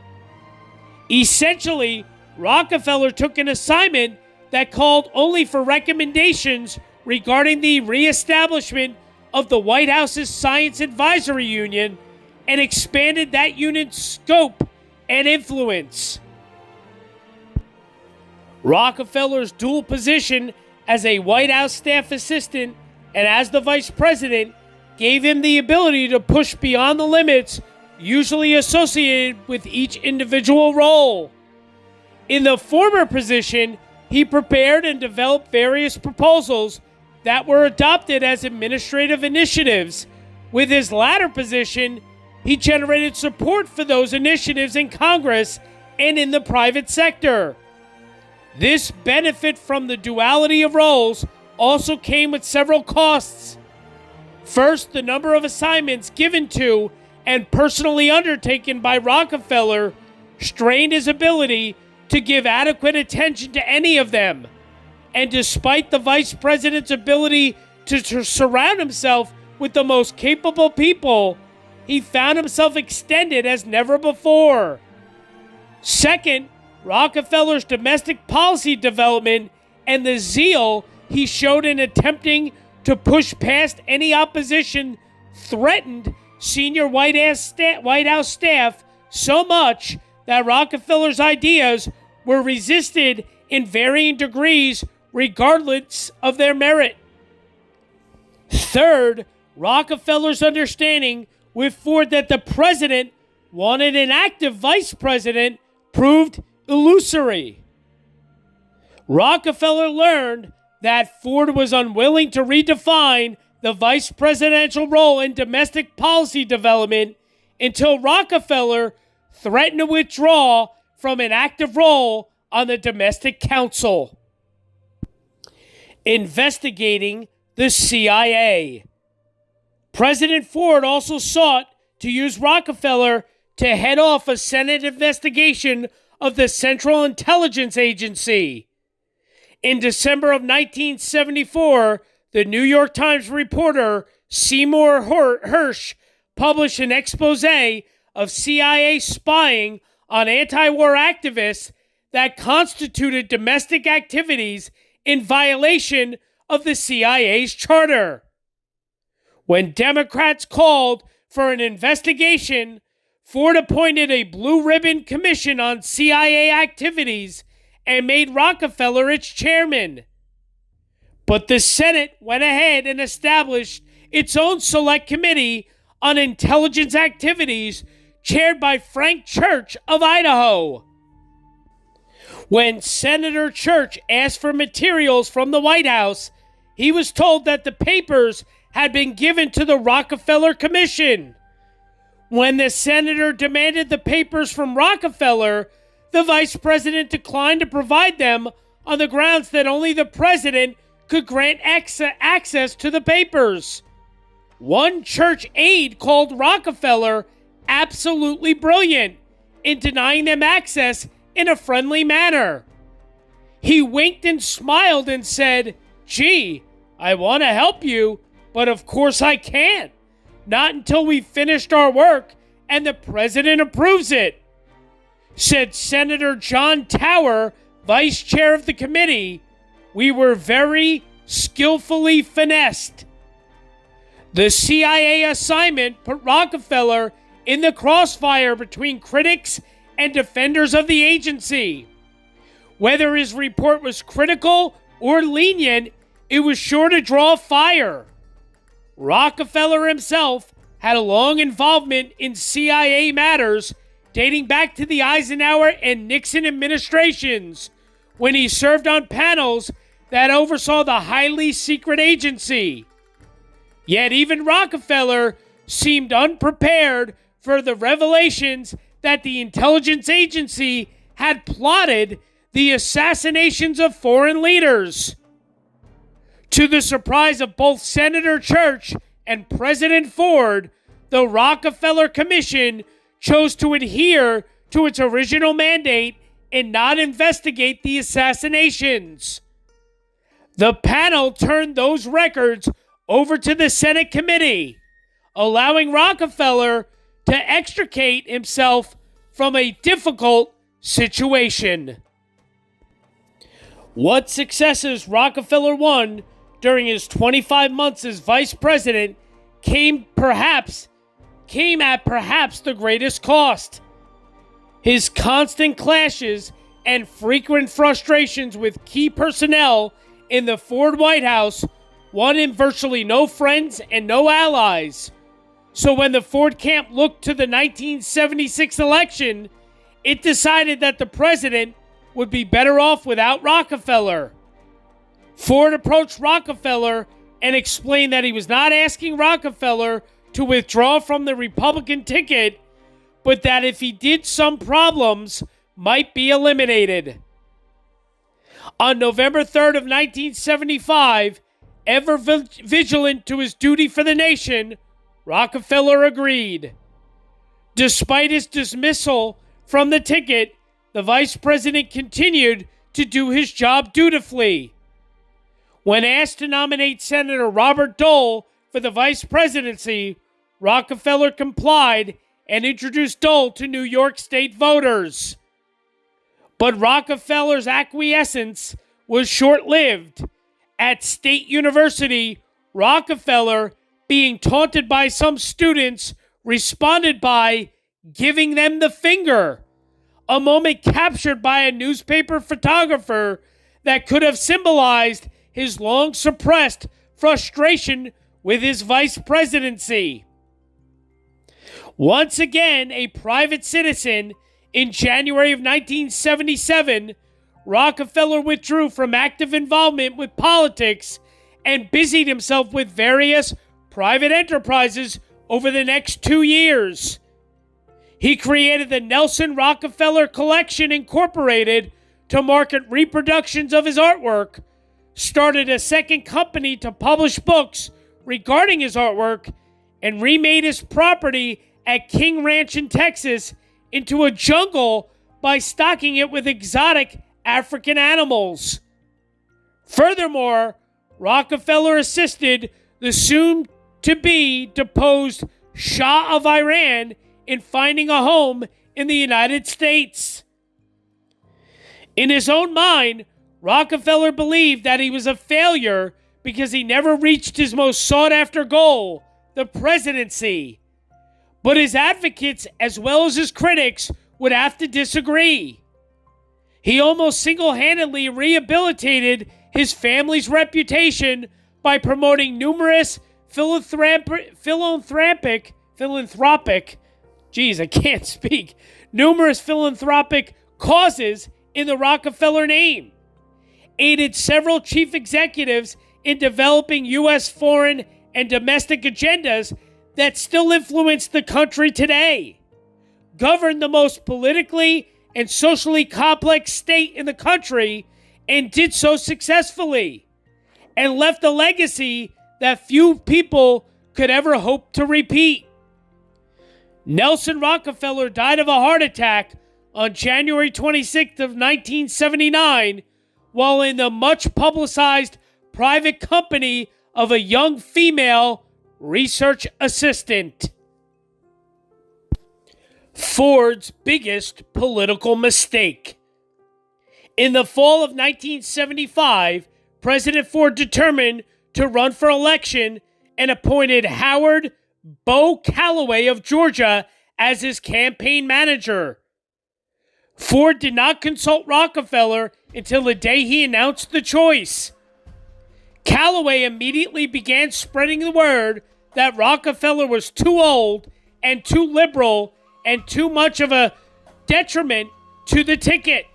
Essentially, Rockefeller took an assignment that called only for recommendations regarding the reestablishment of the White House's Science Advisory Union and expanded that unit's scope and influence. Rockefeller's dual position as a White House staff assistant and as the vice president gave him the ability to push beyond the limits usually associated with each individual role. In the former position, he prepared and developed various proposals that were adopted as administrative initiatives. With his latter position, he generated support for those initiatives in Congress and in the private sector. This benefit from the duality of roles also came with several costs. First, the number of assignments given to and personally undertaken by Rockefeller strained his ability to give adequate attention to any of them. And despite the vice president's ability to surround himself with the most capable people, he found himself extended as never before. Second, Rockefeller's domestic policy development and the zeal he showed in attempting to push past any opposition threatened senior White House staff so much that Rockefeller's ideas were resisted in varying degrees regardless of their merit. Third, Rockefeller's understanding with Ford that the president wanted an active vice president proved illusory. Rockefeller learned that Ford was unwilling to redefine the vice presidential role in domestic policy development until Rockefeller threatened to withdraw from an active role on the domestic council. Investigating the CIA. President Ford also sought to use Rockefeller to head off a Senate investigation of the Central Intelligence Agency. In December of 1974, the New York Times reporter Seymour Hersh published an expose of CIA spying on anti-war activists that constituted domestic activities in violation of the CIA's charter. When Democrats called for an investigation, Ford appointed a blue ribbon commission on CIA activities and made Rockefeller its chairman. But the Senate went ahead and established its own select committee on intelligence activities chaired by Frank Church of Idaho. When Senator Church asked for materials from the White House, he was told that the papers had been given to the Rockefeller Commission. When the senator demanded the papers from Rockefeller, the vice president declined to provide them on the grounds that only the president could grant access to the papers. One Church aide called Rockefeller absolutely brilliant in denying them access in a friendly manner. He winked and smiled and said, "Gee, I want to help you, but of course I can't. Not until we've finished our work and the president approves it," said Senator John Tower, vice chair of the committee. "We were very skillfully finessed." The CIA assignment put Rockefeller in the crossfire between critics and defenders of the agency. Whether his report was critical or lenient, it was sure to draw fire. Rockefeller himself had a long involvement in CIA matters dating back to the Eisenhower and Nixon administrations, when he served on panels that oversaw the highly secret agency. Yet even Rockefeller seemed unprepared for the revelations that the intelligence agency had plotted the assassinations of foreign leaders. To the surprise of both Senator Church and President Ford, the Rockefeller Commission chose to adhere to its original mandate and not investigate the assassinations. The panel turned those records over to the Senate committee, allowing Rockefeller to extricate himself from a difficult situation. What successes Rockefeller won during his 25 months as vice president came at perhaps the greatest cost. His constant clashes and frequent frustrations with key personnel in the Ford White House won him virtually no friends and no allies. So when the Ford camp looked to the 1976 election, it decided that the president would be better off without Rockefeller. Ford approached Rockefeller and explained that he was not asking Rockefeller to withdraw from the Republican ticket, but that if he did, some problems might be eliminated. On November 3rd of 1975, ever vigilant to his duty for the nation, Rockefeller agreed. Despite his dismissal from the ticket, the vice president continued to do his job dutifully. When asked to nominate Senator Robert Dole for the vice presidency, Rockefeller complied and introduced Dole to New York State voters. But Rockefeller's acquiescence was short-lived. At State University, Rockefeller, being taunted by some students, responded by giving them the finger, a moment captured by a newspaper photographer that could have symbolized his long-suppressed frustration with his vice presidency. Once again, a private citizen, in January of 1977, Rockefeller withdrew from active involvement with politics and busied himself with various private enterprises over the next 2 years. He created the Nelson Rockefeller Collection Incorporated to market reproductions of his artwork, started a second company to publish books regarding his artwork, and remade his property at King Ranch in Texas into a jungle by stocking it with exotic African animals. Furthermore, Rockefeller assisted the soon-to-be deposed Shah of Iran in finding a home in the United States. In his own mind, Rockefeller believed that he was a failure because he never reached his most sought-after goal, the presidency. But his advocates, as well as his critics, would have to disagree. He almost single-handedly rehabilitated his family's reputation by promoting numerous philanthropic causes in the Rockefeller name, aided several chief executives in developing U.S. foreign and domestic agendas that still influence the country today, governed the most politically and socially complex state in the country, and did so successfully, and left a legacy that few people could ever hope to repeat. Nelson Rockefeller died of a heart attack on January 26th of 1979 while in the much-publicized private company of a young female research assistant. Ford's biggest political mistake. In the fall of 1975, President Ford determined to run for election and appointed Howard Bo Calloway of Georgia as his campaign manager. Ford did not consult Rockefeller until the day he announced the choice. Calloway immediately began spreading the word that Rockefeller was too old and too liberal and too much of a detriment to the ticket.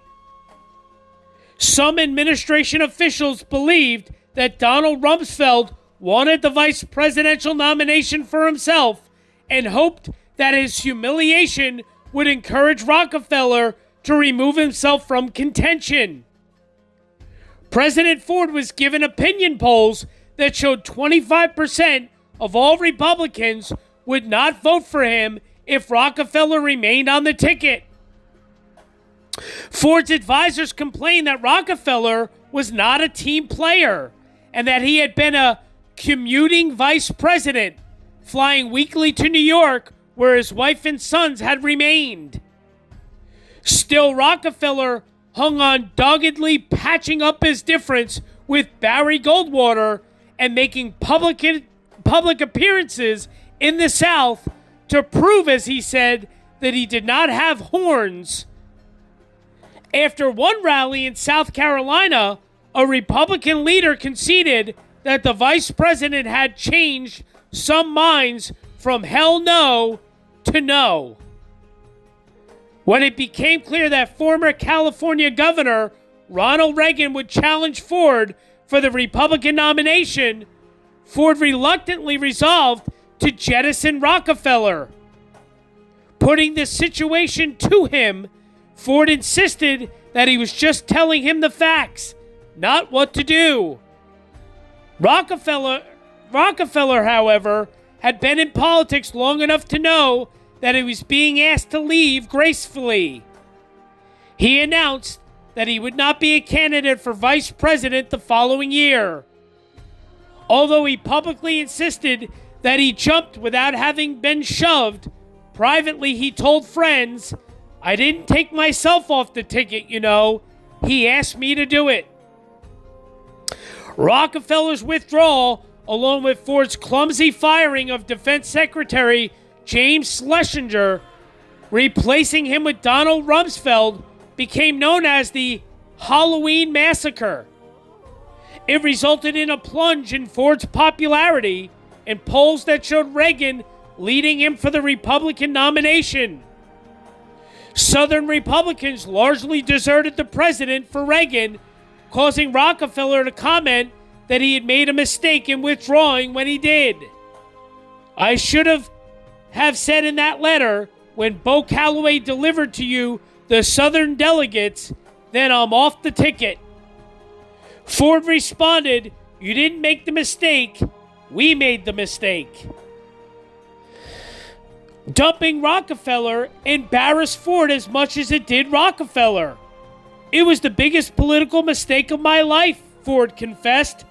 Some administration officials believed that Donald Rumsfeld wanted the vice presidential nomination for himself and hoped that his humiliation would encourage Rockefeller to remove himself from contention. President Ford was given opinion polls that showed 25% of all Republicans would not vote for him if Rockefeller remained on the ticket. Ford's advisors complained that Rockefeller was not a team player and that he had been a commuting vice president, flying weekly to New York where his wife and sons had remained. Still, Rockefeller hung on doggedly patching up his difference with Barry Goldwater and making public appearances in the South to prove, as he said, that he did not have horns. After one rally in South Carolina, a Republican leader conceded that the vice president had changed some minds from hell no to no. When it became clear that former California Governor Ronald Reagan would challenge Ford for the Republican nomination, Ford reluctantly resolved to jettison Rockefeller. Putting the situation to him, Ford insisted that he was just telling him the facts, not what to do. Rockefeller, however, had been in politics long enough to know that he was being asked to leave gracefully. He announced that he would not be a candidate for vice president the following year. Although he publicly insisted that he jumped without having been shoved, privately he told friends, "I didn't take myself off the ticket, you know. He asked me to do it." Rockefeller's withdrawal, along with Ford's clumsy firing of Defense Secretary James Schlesinger, replacing him with Donald Rumsfeld, became known as the Halloween Massacre. It resulted in a plunge in Ford's popularity, and polls that showed Reagan leading him for the Republican nomination. Southern Republicans largely deserted the president for Reagan, causing Rockefeller to comment that he had made a mistake in withdrawing when he did. "I should have said in that letter, when Bo Calloway delivered to you the Southern delegates, then I'm off the ticket." Ford responded, "You didn't make the mistake. We made the mistake." Dumping Rockefeller embarrassed Ford as much as it did Rockefeller. "It was the biggest political mistake of my life," Ford confessed,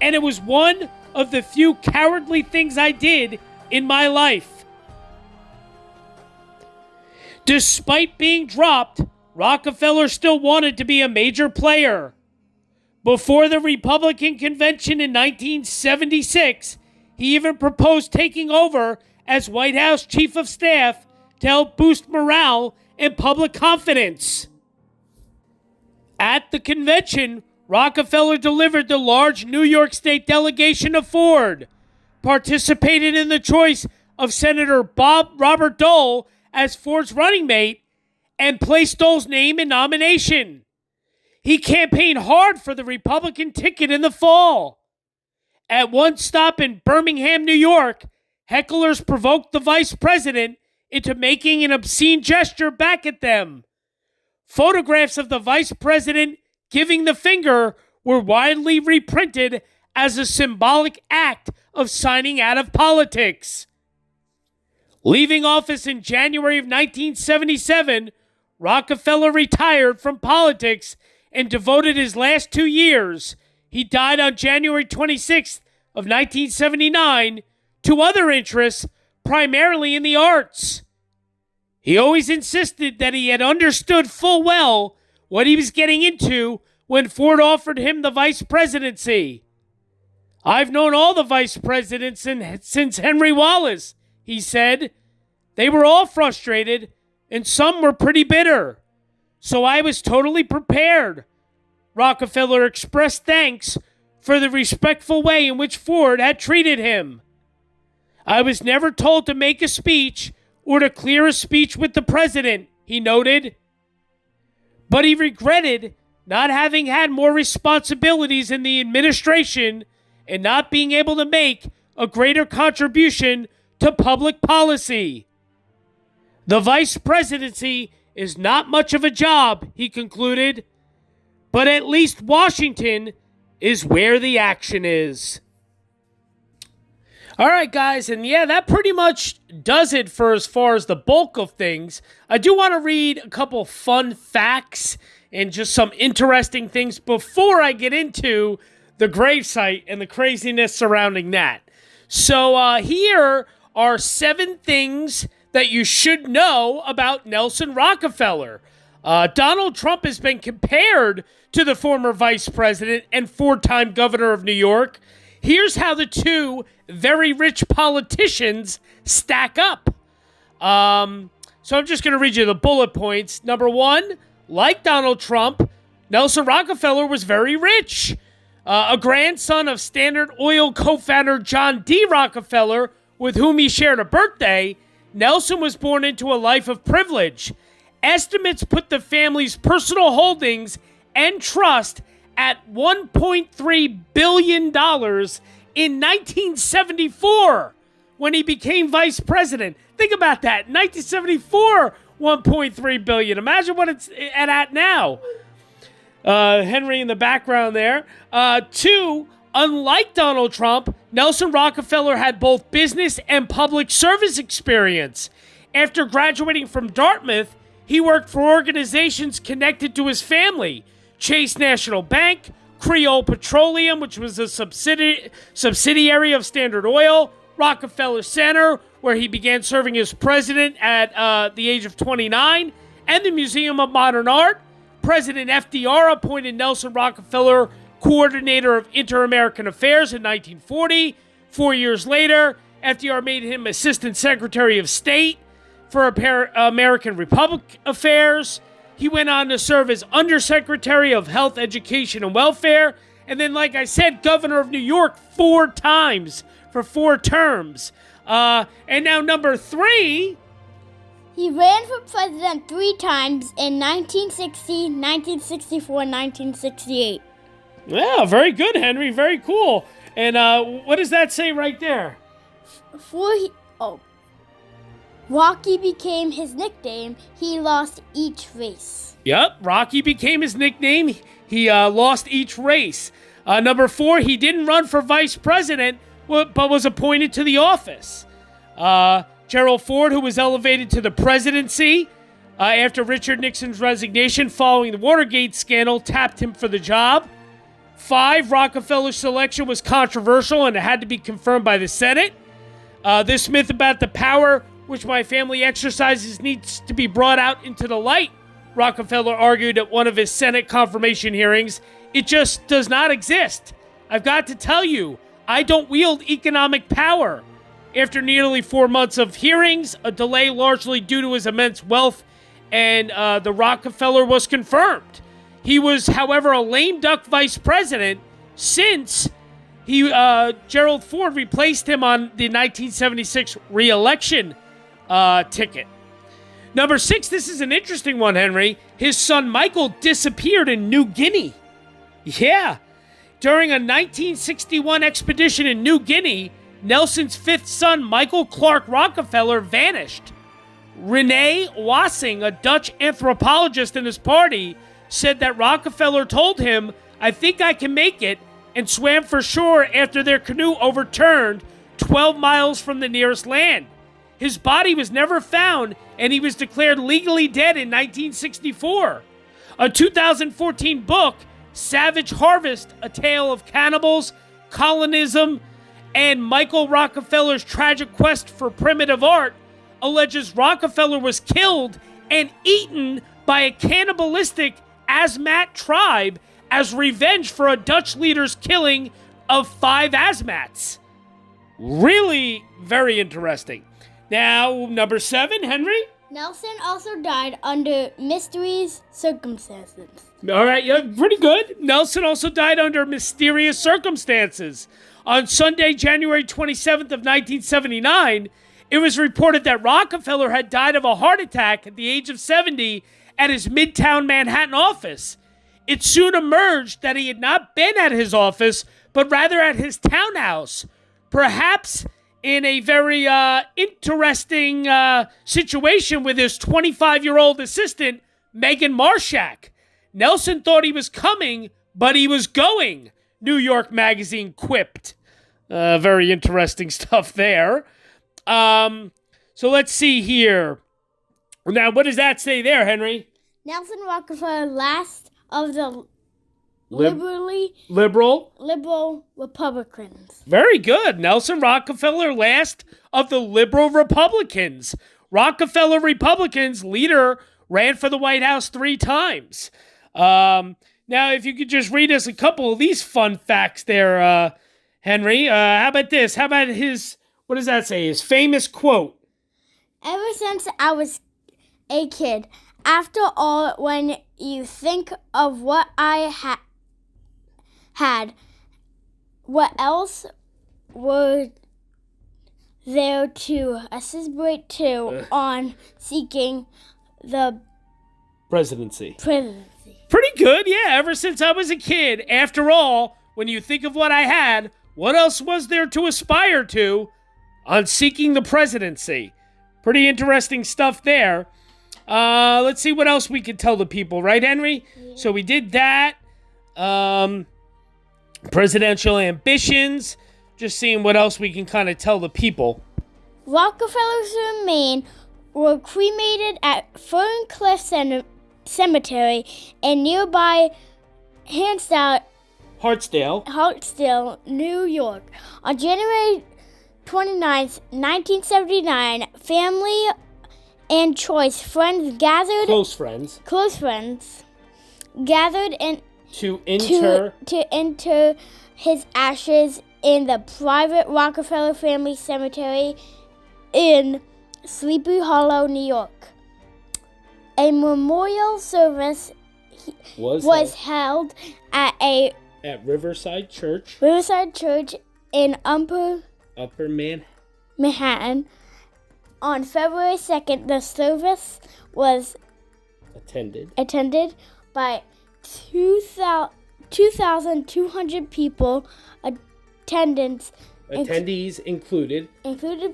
"and it was one of the few cowardly things I did in my life." Despite being dropped, Rockefeller still wanted to be a major player. Before the Republican convention in 1976, he even proposed taking over as White House Chief of Staff to help boost morale and public confidence. At the convention, Rockefeller delivered the large New York State delegation of Ford, participated in the choice of Senator Robert Dole as Ford's running mate, and placed Dole's name in nomination. He campaigned hard for the Republican ticket in the fall. At one stop in Birmingham, New York, hecklers provoked the vice president into making an obscene gesture back at them. Photographs of the vice president giving the finger were widely reprinted as a symbolic act of signing out of politics. Leaving office in January of 1977, Rockefeller retired from politics and devoted his last 2 years, he died on January 26th of 1979, to other interests, primarily in the arts. He always insisted that he had understood full well what he was getting into when Ford offered him the vice presidency. "I've known all the vice presidents since Henry Wallace," he said. "They were all frustrated, and some were pretty bitter. So I was totally prepared." Rockefeller expressed thanks for the respectful way in which Ford had treated him. "I was never told to make a speech or to clear a speech with the president," he noted. But he regretted not having had more responsibilities in the administration and not being able to make a greater contribution to public policy. "The vice presidency is not much of a job," he concluded, "but at least Washington is where the action is." All right, guys, and yeah, that pretty much does it for as far as the bulk of things. I do want to read a couple fun facts and just some interesting things before I get into the gravesite and the craziness surrounding that. So here are 7 things that you should know about Nelson Rockefeller. Donald Trump has been compared to the former vice president and 4-time governor of New York. Here's how the two very rich politicians stack up. So I'm just going to read you the bullet points. Number one, like Donald Trump, Nelson Rockefeller was very rich. A grandson of Standard Oil co-founder John D. Rockefeller, with whom he shared a birthday, Nelson was born into a life of privilege. Estimates put the family's personal holdings and trust at $1.3 billion in 1974 when he became vice president. Think about that. 1974, $1.3 billion. Imagine what it's at now. Henry in the background there. Two, unlike Donald Trump, Nelson Rockefeller had both business and public service experience. After graduating from Dartmouth, he worked for organizations connected to his family: Chase National Bank, Creole Petroleum, which was a subsidiary of Standard Oil, Rockefeller Center, where he began serving as president at the age of 29, and the Museum of Modern Art. President FDR appointed Nelson Rockefeller coordinator of Inter-American Affairs in 1940. 4 years later, FDR made him Assistant Secretary of State for American Republic Affairs. He went on to serve as Undersecretary of Health, Education, and Welfare. And then, like I said, Governor of New York 4 times for 4 terms. And now number 3... He ran for president 3 times in 1960, 1964, and 1968. Yeah, very good, Henry. Very cool. And what does that say right there? Rocky became his nickname. He lost each race. Yep, Rocky became his nickname. He lost each race. Number 4, he didn't run for vice president, but was appointed to the office. Gerald Ford, who was elevated to the presidency after Richard Nixon's resignation following the Watergate scandal, tapped him for the job. 5, Rockefeller's selection was controversial and it had to be confirmed by the Senate. This myth about the power which my family exercises needs to be brought out into the light, Rockefeller argued at one of his Senate confirmation hearings. It just does not exist. I've got to tell you, I don't wield economic power. After nearly 4 months of hearings, a delay largely due to his immense wealth, and the Rockefeller was confirmed. He was, however, a lame duck vice president since Gerald Ford replaced him on the 1976 re-election ticket. Number 6, this is an interesting one, Henry. His son Michael disappeared in New Guinea. Yeah. During a 1961 expedition in New Guinea, Nelson's 5th son, Michael Clark Rockefeller, vanished. Rene Wassing, a Dutch anthropologist in his party, said that Rockefeller told him, "I think I can make it," and swam for shore after their canoe overturned 12 miles from the nearest land. His body was never found, and he was declared legally dead in 1964. A 2014 book, Savage Harvest, A Tale of Cannibals, Colonism, and Michael Rockefeller's Tragic Quest for Primitive Art, alleges Rockefeller was killed and eaten by a cannibalistic Asmat tribe as revenge for a Dutch leader's killing of 5 Asmats. Really very interesting. Now, number 7, Henry? Nelson also died under mysterious circumstances. All right, yeah, pretty good. Nelson also died under mysterious circumstances. On Sunday, January 27th of 1979, it was reported that Rockefeller had died of a heart attack at the age of 70 at his Midtown Manhattan office. It soon emerged that he had not been at his office, but rather at his townhouse, perhaps in a very interesting situation with his 25-year-old assistant, Megan Marshak. Nelson thought he was coming, but he was going, New York Magazine quipped. Very interesting stuff there. So let's see here. Now, what does that say there, Henry? Nelson Rockefeller, last of the liberal Republicans. Very good. Nelson Rockefeller, last of the liberal Republicans. Rockefeller Republicans leader ran for the White House 3 times. Now, if you could just read us a couple of these fun facts there, Henry. How about this? How about his, what does that say? His famous quote. Ever since I was a kid, after all, when you think of what I had, what else were there to celebrate to on seeking the Presidency. presidency? Pretty good, yeah. Ever since I was a kid. After all, when you think of what I had, what else was there to aspire to on seeking the presidency? Pretty interesting stuff there. Let's see what else we can tell the people, right, Henry? Yeah. So we did that. Presidential ambitions. Just seeing what else we can kind of tell the people. Rockefeller's remains were cremated at Ferncliff Cemetery in nearby Hartsdale, New York. On January 29th, 1979, family and close friends gathered to inter his ashes in the private Rockefeller Family Cemetery in Sleepy Hollow, New York. A memorial service was held at Riverside Church in Upper Manhattan. On February 2nd, the service was attended by 2,200 people. Attendees included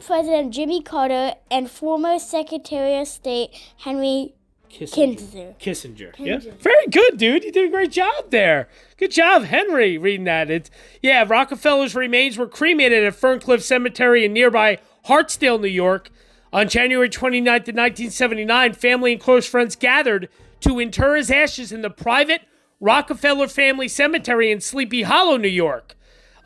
President Jimmy Carter and former Secretary of State Henry Kissinger. Yeah, very good, dude. You did a great job there. Good job, Henry, reading that. Rockefeller's remains were cremated at Ferncliff Cemetery in nearby Hartsdale, New York. On January 29th of 1979, family and close friends gathered to inter his ashes in the private Rockefeller Family Cemetery in Sleepy Hollow, New York.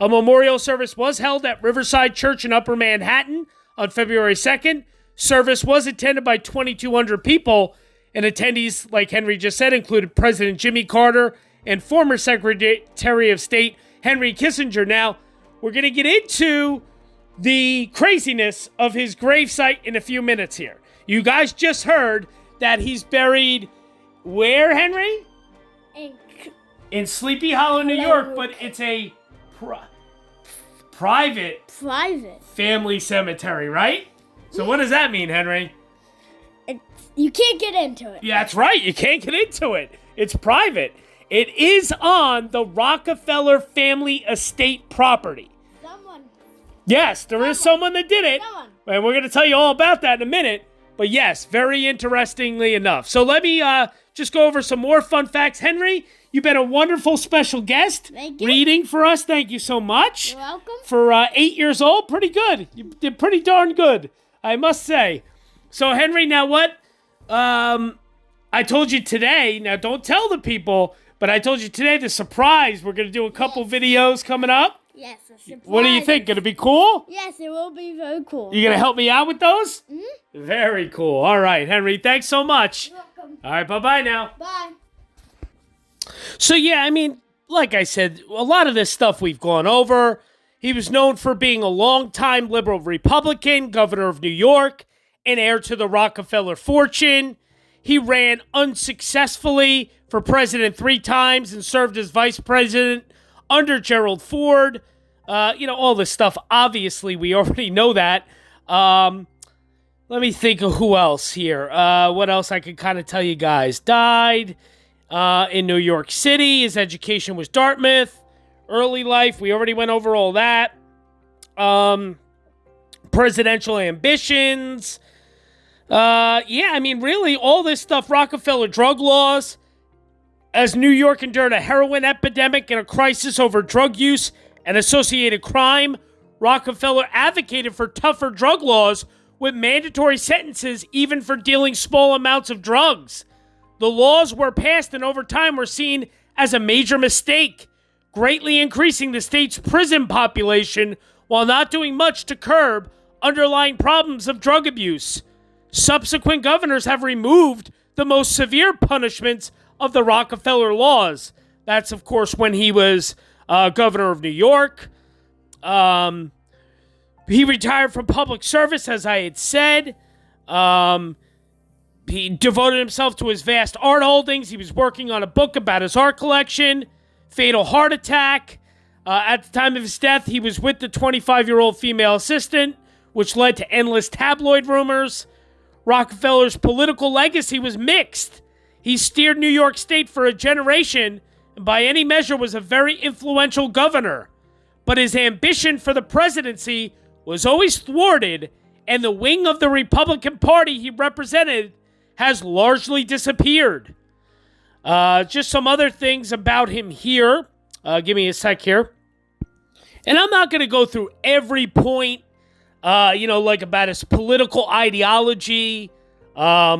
A memorial service was held at Riverside Church in Upper Manhattan on February 2nd. Service was attended by 2,200 people, and attendees, like Henry just said, included President Jimmy Carter and former Secretary of State Henry Kissinger. Now, we're going to get into the craziness of his gravesite in a few minutes here. You guys just heard that he's buried where, Henry? In Sleepy Hollow, New York, but it's a private family cemetery, right? So what does that mean, Henry? You can't get into it. Yeah, that's right. You can't get into it. It's private. It is on the Rockefeller family estate property. Yes, there is someone that did it. And we're going to tell you all about that in a minute. But yes, very interestingly enough. So let me just go over some more fun facts. Henry, you've been a wonderful special guest. Thank you. Reading for us. Thank you so much. You're welcome. For 8 years old, pretty good. You did pretty darn good, I must say. So Henry, now what? I told you today, now don't tell the people, but I told you today the surprise. We're going to do a couple videos coming up. Yes, a surprise. What do you think? Going to be cool? Yes, it will be very cool. You going to help me out with those? Mm-hmm. Very cool. All right, Henry, thanks so much. You're welcome. All right, bye-bye now. Bye. So, yeah, I mean, like I said, a lot of this stuff we've gone over. He was known for being a longtime liberal Republican, governor of New York, and heir to the Rockefeller fortune. He ran unsuccessfully for president 3 times and served as vice president under Gerald Ford. All this stuff. Obviously, we already know that. Let me think of who else here. What else I could kind of tell you guys. Died in New York City. His education was Dartmouth. Early life, we already went over all that. Presidential ambitions. Really, all this stuff. Rockefeller drug laws. As New York endured a heroin epidemic and a crisis over drug use and associated crime, Rockefeller advocated for tougher drug laws with mandatory sentences even for dealing small amounts of drugs. The laws were passed and over time were seen as a major mistake, greatly increasing the state's prison population while not doing much to curb underlying problems of drug abuse. Subsequent governors have removed the most severe punishments of the Rockefeller laws. That's, of course, when he was governor of New York. He retired from public service, as I had said. He devoted himself to his vast art holdings. He was working on a book about his art collection. Fatal heart attack. At the time of his death, he was with the 25-year-old female assistant, which led to endless tabloid rumors. Rockefeller's political legacy was mixed. He steered New York State for a generation, and by any measure was a very influential governor. But his ambition for the presidency was always thwarted, and the wing of the Republican Party he represented has largely disappeared. Just some other things about him here. Give me a sec here. And I'm not going to go through every point, like about his political ideology. I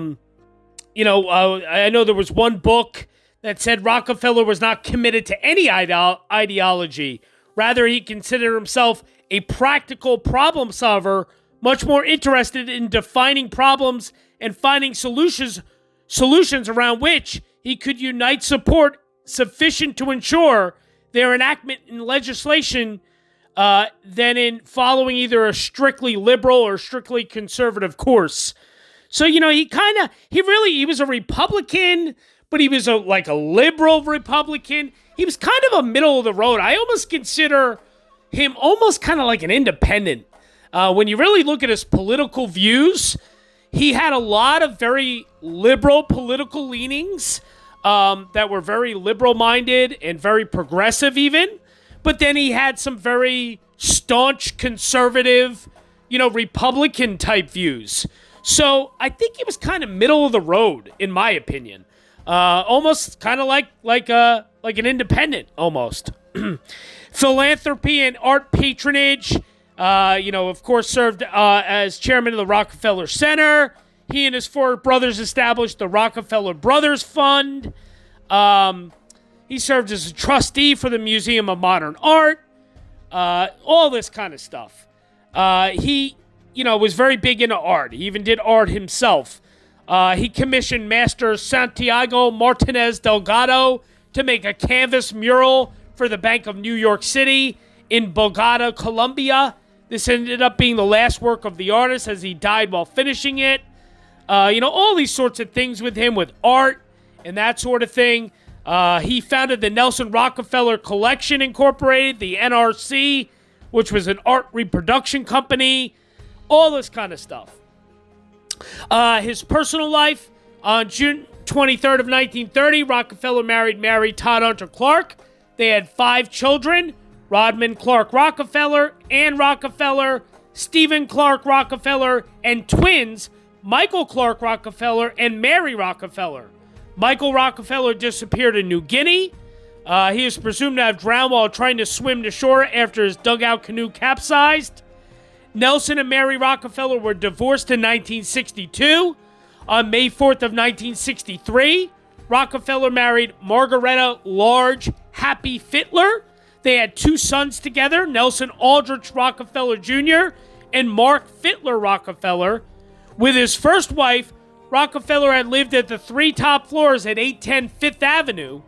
know there was one book that said Rockefeller was not committed to any ideology. Rather, he considered himself a practical problem solver, much more interested in defining problems and finding solutions around which he could unite support sufficient to ensure their enactment in legislation than in following either a strictly liberal or strictly conservative course. So, he was a Republican, but he was a liberal Republican. He was kind of a middle of the road. I almost consider him almost kind of like an independent. When you really look at his political views, he had a lot of very liberal political leanings that were very liberal-minded and very progressive even. But then he had some very staunch conservative, Republican-type views. So I think he was kind of middle of the road, in my opinion. Almost kind of like an independent, almost. Philanthropy and art patronage. Of course, served as chairman of the Rockefeller Center. He and his four brothers established the Rockefeller Brothers Fund. He served as a trustee for the Museum of Modern Art. All this kind of stuff. He was very big into art. He even did art himself. He commissioned Master Santiago Martinez Delgado to make a canvas mural for the Bank of New York City in Bogota, Colombia. This ended up being the last work of the artist as he died while finishing it. All these sorts of things with him, with art and that sort of thing. He founded the Nelson Rockefeller Collection Incorporated, the NRC, which was an art reproduction company. All this kind of stuff. His personal life, on June 23rd of 1930, Rockefeller married Mary Todd Hunter Clark. They had 5 children: Rodman Clark Rockefeller, Ann Rockefeller, Stephen Clark Rockefeller, and twins Michael Clark Rockefeller and Mary Rockefeller. Michael Rockefeller disappeared in New Guinea. He is presumed to have drowned while trying to swim to shore after his dugout canoe capsized. Nelson and Mary Rockefeller were divorced in 1962. On May 4th of 1963, Rockefeller married Margaretta Large Happy Fittler. They had 2 sons together, Nelson Aldrich Rockefeller Jr. and Mark Fittler Rockefeller. With his first wife, Rockefeller had lived at the 3 top floors at 810 Fifth Avenue.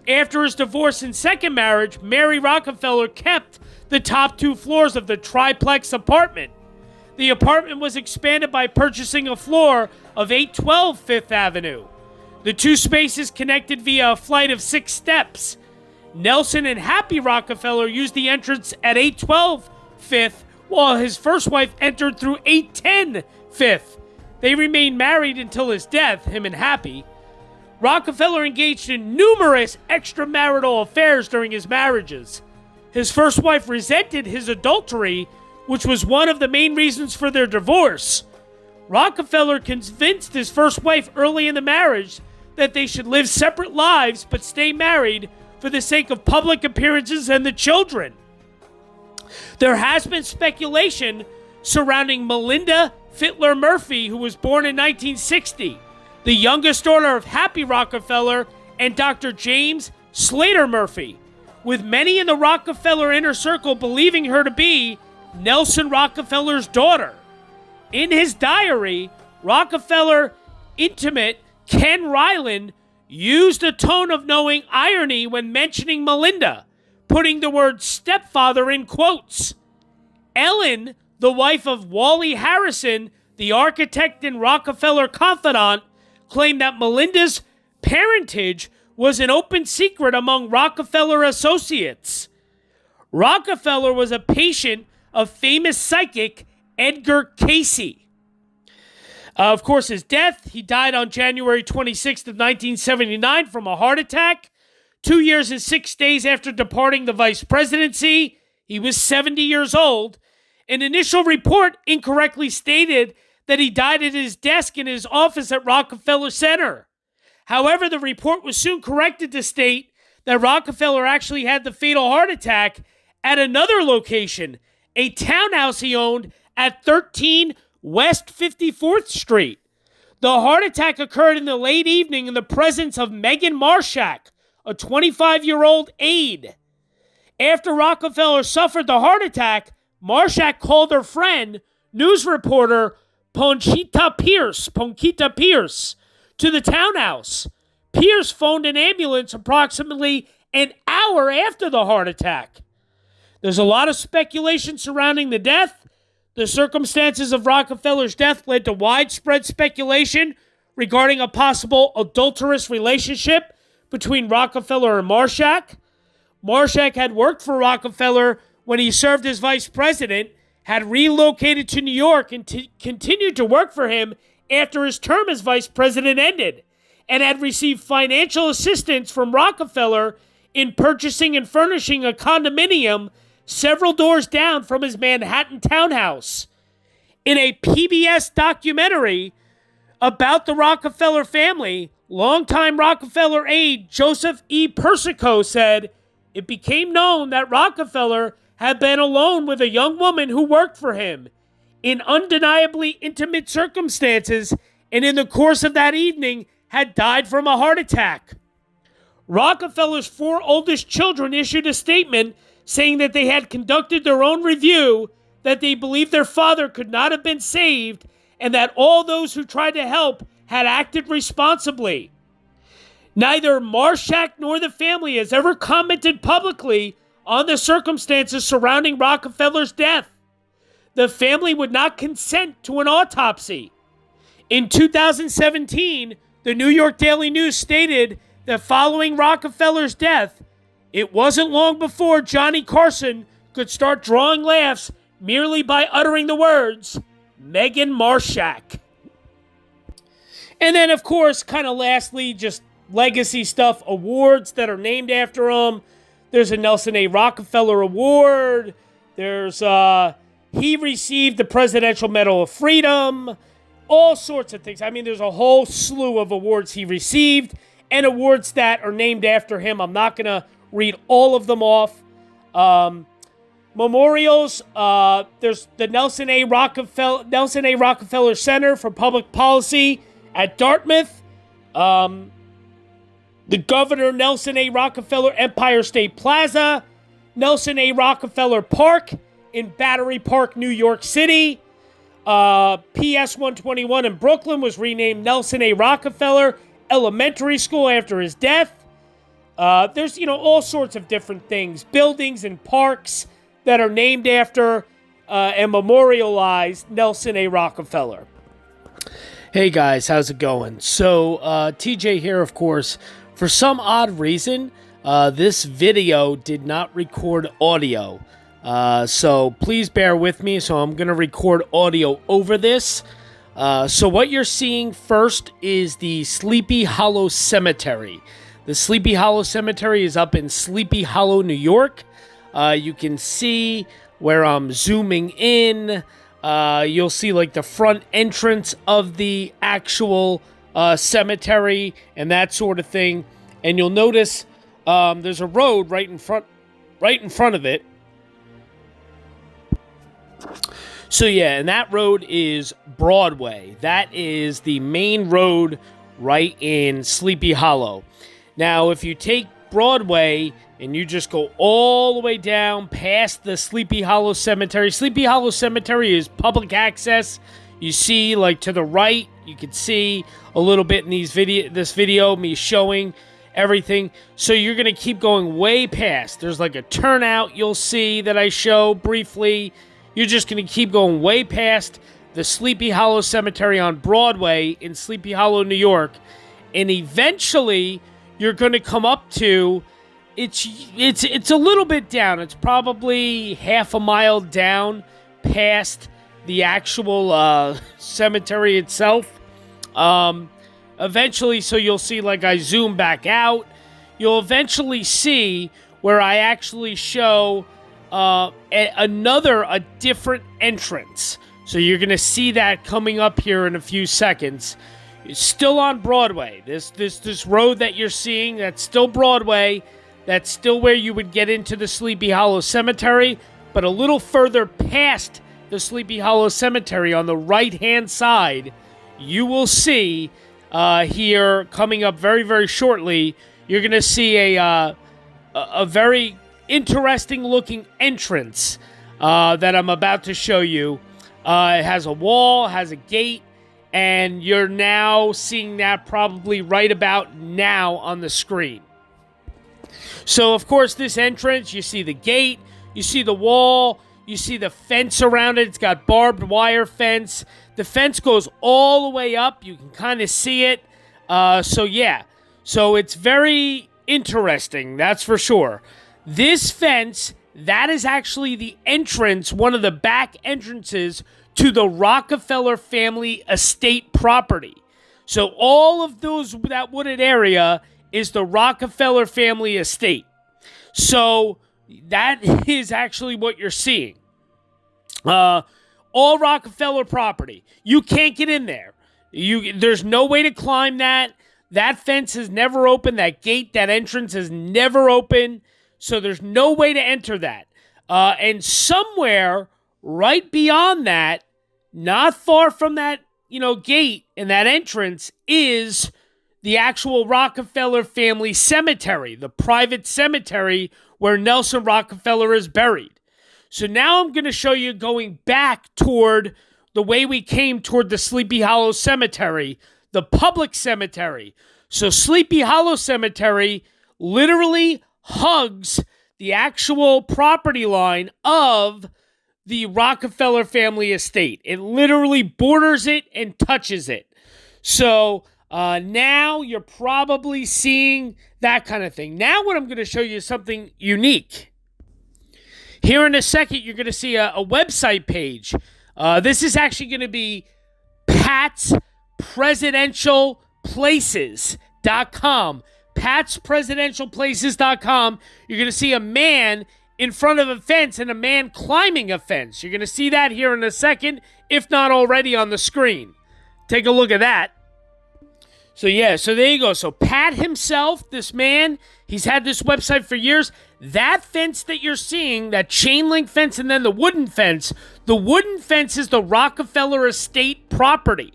After his divorce and second marriage, Mary Rockefeller kept the top 2 floors of the triplex apartment. The apartment was expanded by purchasing a floor of 812 Fifth Avenue. The 2 spaces connected via a flight of 6 steps. Nelson and Happy Rockefeller used the entrance at 812 Fifth, while his first wife entered through 810 Fifth. They remained married until his death, him and Happy. Rockefeller engaged in numerous extramarital affairs during his marriages. His first wife resented his adultery, which was one of the main reasons for their divorce. Rockefeller convinced his first wife early in the marriage that they should live separate lives but stay married for the sake of public appearances and the children. There has been speculation surrounding Melinda Fittler Murphy, who was born in 1960, the youngest daughter of Happy Rockefeller and Dr. James Slater Murphy, with many in the Rockefeller inner circle believing her to be Nelson Rockefeller's daughter. In his diary, Rockefeller intimate Ken Ryland used a tone of knowing irony when mentioning Melinda, putting the word stepfather in quotes. Ellen, the wife of Wally Harrison, the architect and Rockefeller confidant, claimed that Melinda's parentage was an open secret among Rockefeller associates. Rockefeller was a patient of famous psychic Edgar Cayce. Of course, his death, he died on January 26th of 1979 from a heart attack. 2 years and 6 days after departing the vice presidency, he was 70 years old. An initial report incorrectly stated that he died at his desk in his office at Rockefeller Center. However, the report was soon corrected to state that Rockefeller actually had the fatal heart attack at another location, a townhouse he owned at 13 West 54th Street. The heart attack occurred in the late evening in the presence of Megan Marshak, a 25-year-old aide. After Rockefeller suffered the heart attack, Marshak called her friend, news reporter Ponchita Pierce, to the townhouse. Pierce phoned an ambulance approximately an hour after the heart attack. There's a lot of speculation surrounding the death. The circumstances of Rockefeller's death led to widespread speculation regarding a possible adulterous relationship between Rockefeller and Marshak. Marshak had worked for Rockefeller when he served as vice president, had relocated to New York and continued to work for him after his term as vice president ended, and had received financial assistance from Rockefeller in purchasing and furnishing a condominium several doors down from his Manhattan townhouse. In a PBS documentary about the Rockefeller family, longtime Rockefeller aide Joseph E. Persico said, "It became known that Rockefeller had been alone with a young woman who worked for him in undeniably intimate circumstances, and in the course of that evening had died from a heart attack." Rockefeller's 4 oldest children issued a statement saying that they had conducted their own review, that they believed their father could not have been saved, and that all those who tried to help had acted responsibly. Neither Marshak nor the family has ever commented publicly on the circumstances surrounding Rockefeller's death. The family would not consent to an autopsy. In 2017, the New York Daily News stated that following Rockefeller's death, it wasn't long before Johnny Carson could start drawing laughs merely by uttering the words, Megan Marshak. And then, of course, kind of lastly, just legacy stuff, awards that are named after him. There's a Nelson A. Rockefeller Award. He received the Presidential Medal of Freedom. All sorts of things. I mean, there's a whole slew of awards he received and awards that are named after him. I'm not going to read all of them off. Memorials. There's the Nelson A. Rockefeller Center for Public Policy at Dartmouth. The Governor Nelson A. Rockefeller Empire State Plaza. Nelson A. Rockefeller Park in Battery Park, New York City. PS 121 in Brooklyn was renamed Nelson A. Rockefeller Elementary School after his death. There's, all sorts of different things. Buildings and parks that are named after and memorialize Nelson A. Rockefeller. Hey guys, how's it going? So, TJ here, of course. For some odd reason, this video did not record audio. So please bear with me. So I'm going to record audio over this. So what you're seeing first is the Sleepy Hollow Cemetery. The Sleepy Hollow Cemetery is up in Sleepy Hollow, New York. You can see where I'm zooming in. You'll see like the front entrance of the actual cemetery and that sort of thing. And you'll notice there's a road right in front of it. So yeah, and that road is Broadway. That is the main road right in Sleepy Hollow. Now, if you take Broadway and you just go all the way down past the Sleepy Hollow Cemetery. Sleepy Hollow Cemetery is public access. You see, like to the right, you can see a little bit in this video, me showing everything. So you're going to keep going way past. There's like a turnout you'll see that I show briefly. you're just going to keep going way past the Sleepy Hollow Cemetery on Broadway in Sleepy Hollow, New York, and eventually you're going to come up to it's a little bit down. It's probably half a mile down past the actual cemetery itself. Eventually, so you'll see, like, I zoom back out, you'll eventually see where I actually show a different entrance. So you're going to see that coming up here in a few seconds. It's still on Broadway. This road that you're seeing, that's still Broadway. That's still where you would get into the Sleepy Hollow Cemetery. But a little further past the Sleepy Hollow Cemetery on the right-hand side, you will see here coming up very, very shortly, you're going to see a very interesting-looking entrance that I'm about to show you. It has a wall, has a gate, and you're now seeing that probably right about now on the screen. So, of course, this entrance, you see the gate, you see the wall, you see the fence around it. It's got barbed wire fence. The fence goes all the way up. You can kind of see it. So it's very interesting, that's for sure. This fence, that is actually the entrance, one of the back entrances to the Rockefeller family estate property. So all of that wooded area is the Rockefeller family estate. So that is actually what you're seeing. All Rockefeller property. You can't get in there. There's no way to climb that. That fence is never open. That gate, that entrance is never open. So there's no way to enter that. And somewhere right beyond that, not far from that, gate and that entrance, is the actual Rockefeller family cemetery, the private cemetery where Nelson Rockefeller is buried. So now I'm going to show you going back toward the way we came toward the Sleepy Hollow Cemetery, the public cemetery. So Sleepy Hollow Cemetery literally hugs the actual property line of the Rockefeller family estate. It literally borders it and touches it. So now you're probably seeing that kind of thing. Now what I'm going to show you is something unique. Here in a second, you're going to see a website page. This is actually going to be PatsPresidentialPlaces.com. PatsPresidentialPlaces.com. You're going to see a man in front of a fence and a man climbing a fence. You're going to see that here in a second, if not already on the screen. Take a look at that. So there you go. So Pat himself, this man, he's had this website for years. That fence that you're seeing, that chain link fence and then the wooden fence is the Rockefeller estate property.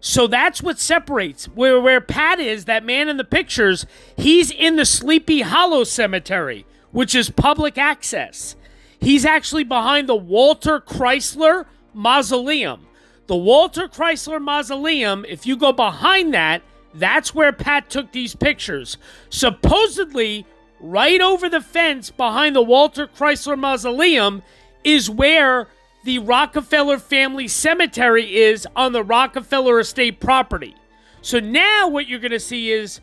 So that's what separates. Where Pat is, that man in the pictures, he's in the Sleepy Hollow Cemetery, which is public access. He's actually behind the Walter Chrysler Mausoleum. The Walter Chrysler Mausoleum, if you go behind that, that's where Pat took these pictures. Supposedly, right over the fence behind the Walter Chrysler Mausoleum is where the Rockefeller family cemetery is on the Rockefeller estate property. So now what you're going to see is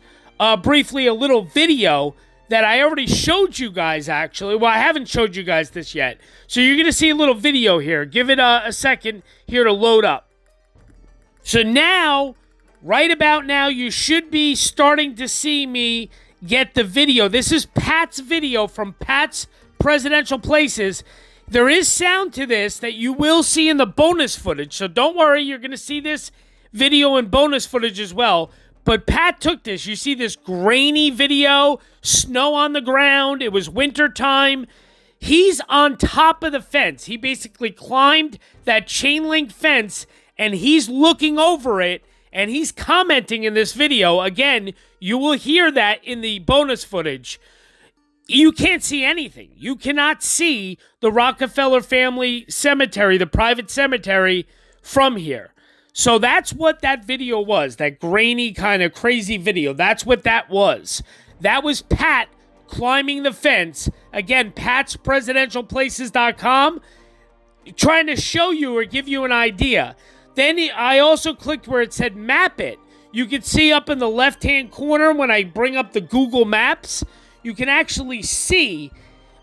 briefly a little video that I already showed you guys, actually. Well, I haven't showed you guys this yet. So you're going to see a little video here. Give it a second here to load up. So now, right about now, you should be starting to see me get the video. This is Pat's video from Pat's Presidential Places. There is sound to this that you will see in the bonus footage. So don't worry, you're going to see this video and bonus footage as well. But Pat took this. You see this grainy video, snow on the ground. It was winter time. He's on top of the fence. He basically climbed that chain link fence and he's looking over it and he's commenting in this video. Again, you will hear that in the bonus footage. You can't see anything. You cannot see the Rockefeller family cemetery, the private cemetery, from here. So that's what that video was, that grainy kind of crazy video. That's what that was. That was Pat climbing the fence. Again, PatsPresidentialPlaces.com. trying to show you or give you an idea. Then I also clicked where it said map it. You can see up in the left-hand corner when I bring up the Google Maps, you can actually see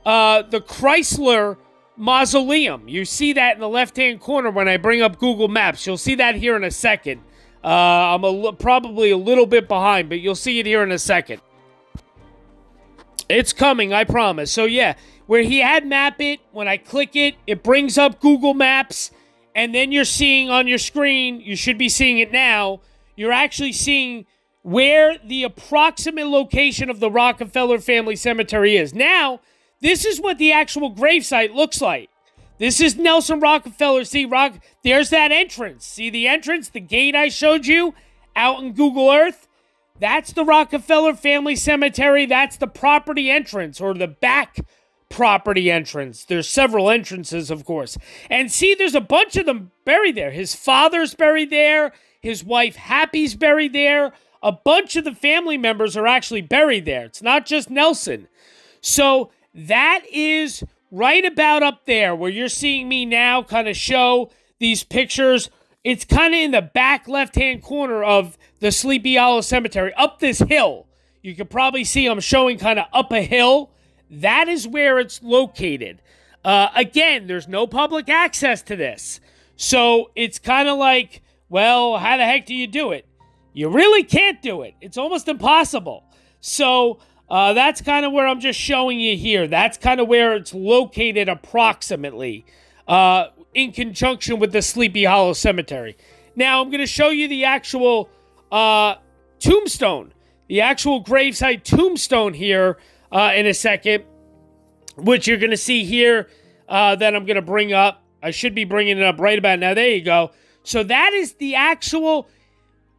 the Chrysler Mausoleum. You see that in the left-hand corner when I bring up Google Maps. You'll see that here in a second. I'm probably a little bit behind, but you'll see it here in a second. It's coming, I promise. So yeah, where he had map it, when I click it, it brings up Google Maps, and then you're seeing on your screen, you should be seeing it now, you're actually seeing where the approximate location of the Rockefeller family cemetery is. Now, this is what the actual gravesite looks like. This is Nelson Rockefeller. See, there's that entrance. See the entrance, the gate I showed you out in Google Earth? That's the Rockefeller family cemetery. That's the property entrance, or the back property entrance. There's several entrances, of course. And see, there's a bunch of them buried there. His father's buried there. His wife Happy's buried there. A bunch of the family members are actually buried there. It's not just Nelson. So that is right about up there where you're seeing me now kind of show these pictures. It's kind of in the back left-hand corner of the Sleepy Hollow Cemetery, up this hill. You can probably see I'm showing kind of up a hill. That is where it's located. Again, there's no public access to this. So it's kind of like, well, how the heck do you do it? You really can't do it. It's almost impossible. So that's kind of where I'm just showing you here. That's kind of where it's located approximately in conjunction with the Sleepy Hollow Cemetery. Now, I'm going to show you the actual tombstone, the actual gravesite tombstone here in a second, which you're going to see here that I'm going to bring up. I should be bringing it up right about now. There you go. So that is the actual...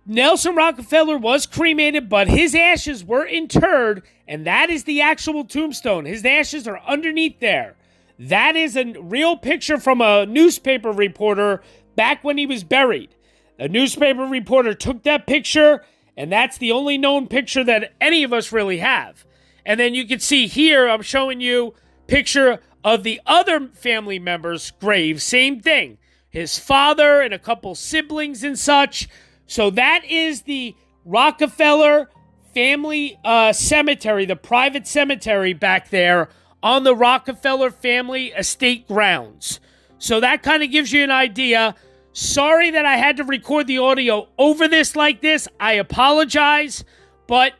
Nelson Rockefeller was cremated, but his ashes were interred, and that is the actual tombstone. His ashes are underneath there. That is a real picture from a newspaper reporter back when he was buried. A newspaper reporter took that picture, and that's the only known picture that any of us really have. And then you can see here, I'm showing you a picture of the other family member's grave. Same thing. His father and a couple siblings and such. So that is the Rockefeller family cemetery, the private cemetery back there on the Rockefeller family estate grounds. So that kind of gives you an idea. Sorry that I had to record the audio over this like this. I apologize, but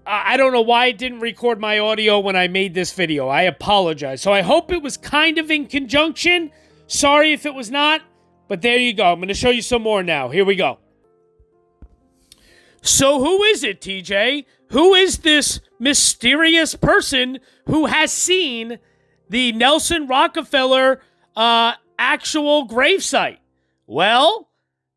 I don't know why I didn't record my audio when I made this video. I apologize. So I hope it was kind of in conjunction. Sorry if it was not, but there you go. I'm going to show you some more now. Here we go. So who is it, TJ? Who is this mysterious person who has seen the Nelson Rockefeller actual gravesite? Well,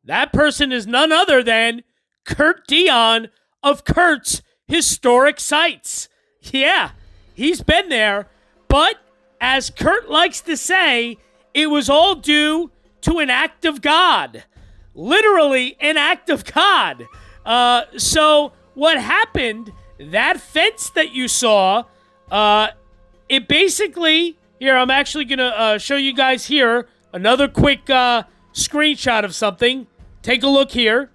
that person is none other than Kurt Dion of Kurt's Historic Sites. Yeah, he's been there, but as Kurt likes to say, it was all due to an act of God. Literally an act of God. So what happened, that fence that you saw, it basically, here, I'm actually going to show you guys here another quick screenshot of something. Take a look here.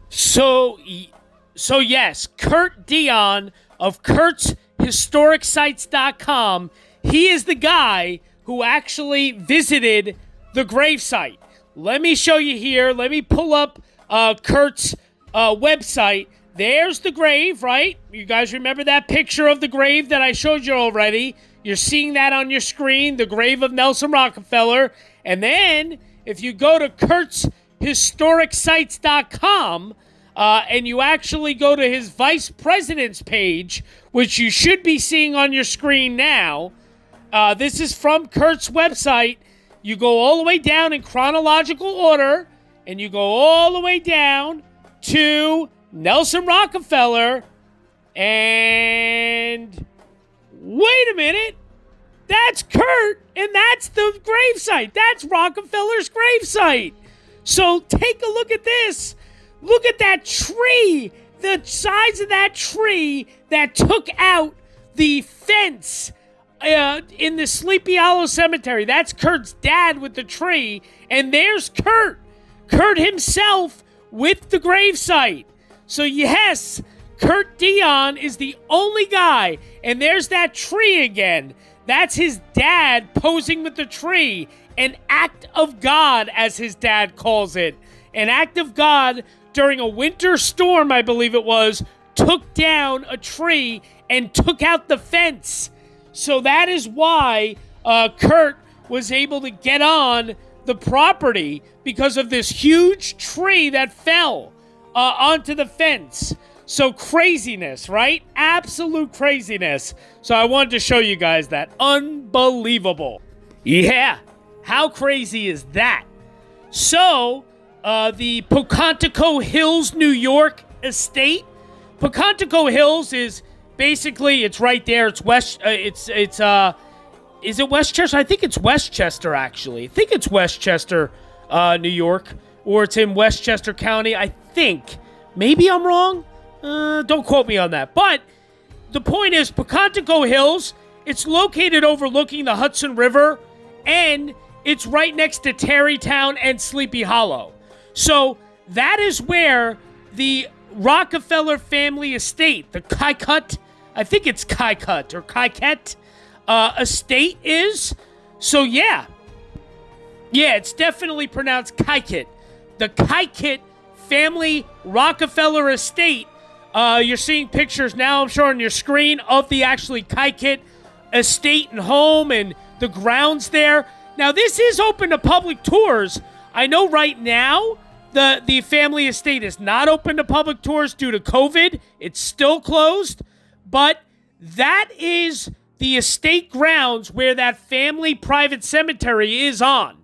So yes, Kurt Dion of Kurt'sHistoricSites.com, he is the guy who actually visited the gravesite. Let me show you here. Let me pull up Kurt's website. There's the grave, right? You guys remember that picture of the grave that I showed you already? You're seeing that on your screen, the grave of Nelson Rockefeller. And then, if you go to Kurt'sHistoricSites.com, and you actually go to his Vice President's page, which you should be seeing on your screen now. This is from Kurt's website. You go all the way down in chronological order, and you go all the way down to Nelson Rockefeller, and wait a minute, that's Kurt, and that's the gravesite. That's Rockefeller's gravesite. So take a look at this. Look at that tree, the size of that tree that took out the fence in the Sleepy Hollow Cemetery. That's Kurt's dad with the tree. And there's Kurt. Kurt himself with the gravesite. So yes, Kurt Dion is the only guy. And there's that tree again. That's his dad posing with the tree. An act of God, as his dad calls it. An act of God during a winter storm, I believe it was, took down a tree and took out the fence. So that is why Kurt was able to get on the property, because of this huge tree that fell onto the fence. So craziness, right? Absolute craziness. So I wanted to show you guys that. Unbelievable. Yeah. How crazy is that? So, the Pocantico Hills, New York estate. Pocantico Hills is basically, it's right there. It's is it Westchester? I think it's Westchester, actually. I think it's Westchester, New York. Or it's in Westchester County, I think. Maybe I'm wrong. Don't quote me on that. But the point is, Pocantico Hills, it's located overlooking the Hudson River, and it's right next to Tarrytown and Sleepy Hollow. So that is where the Rockefeller family estate, the Kaikut, I think it's Kaikut or Kaiket estate is. So yeah, it's definitely pronounced Kaiket. The Kaiket family Rockefeller estate. You're seeing pictures now, I'm sure, on your screen of the actually Kaiket estate and home and the grounds there. Now, this is open to public tours. I know right now the family estate is not open to public tours due to COVID. It's still closed. But that is the estate grounds where that family private cemetery is on.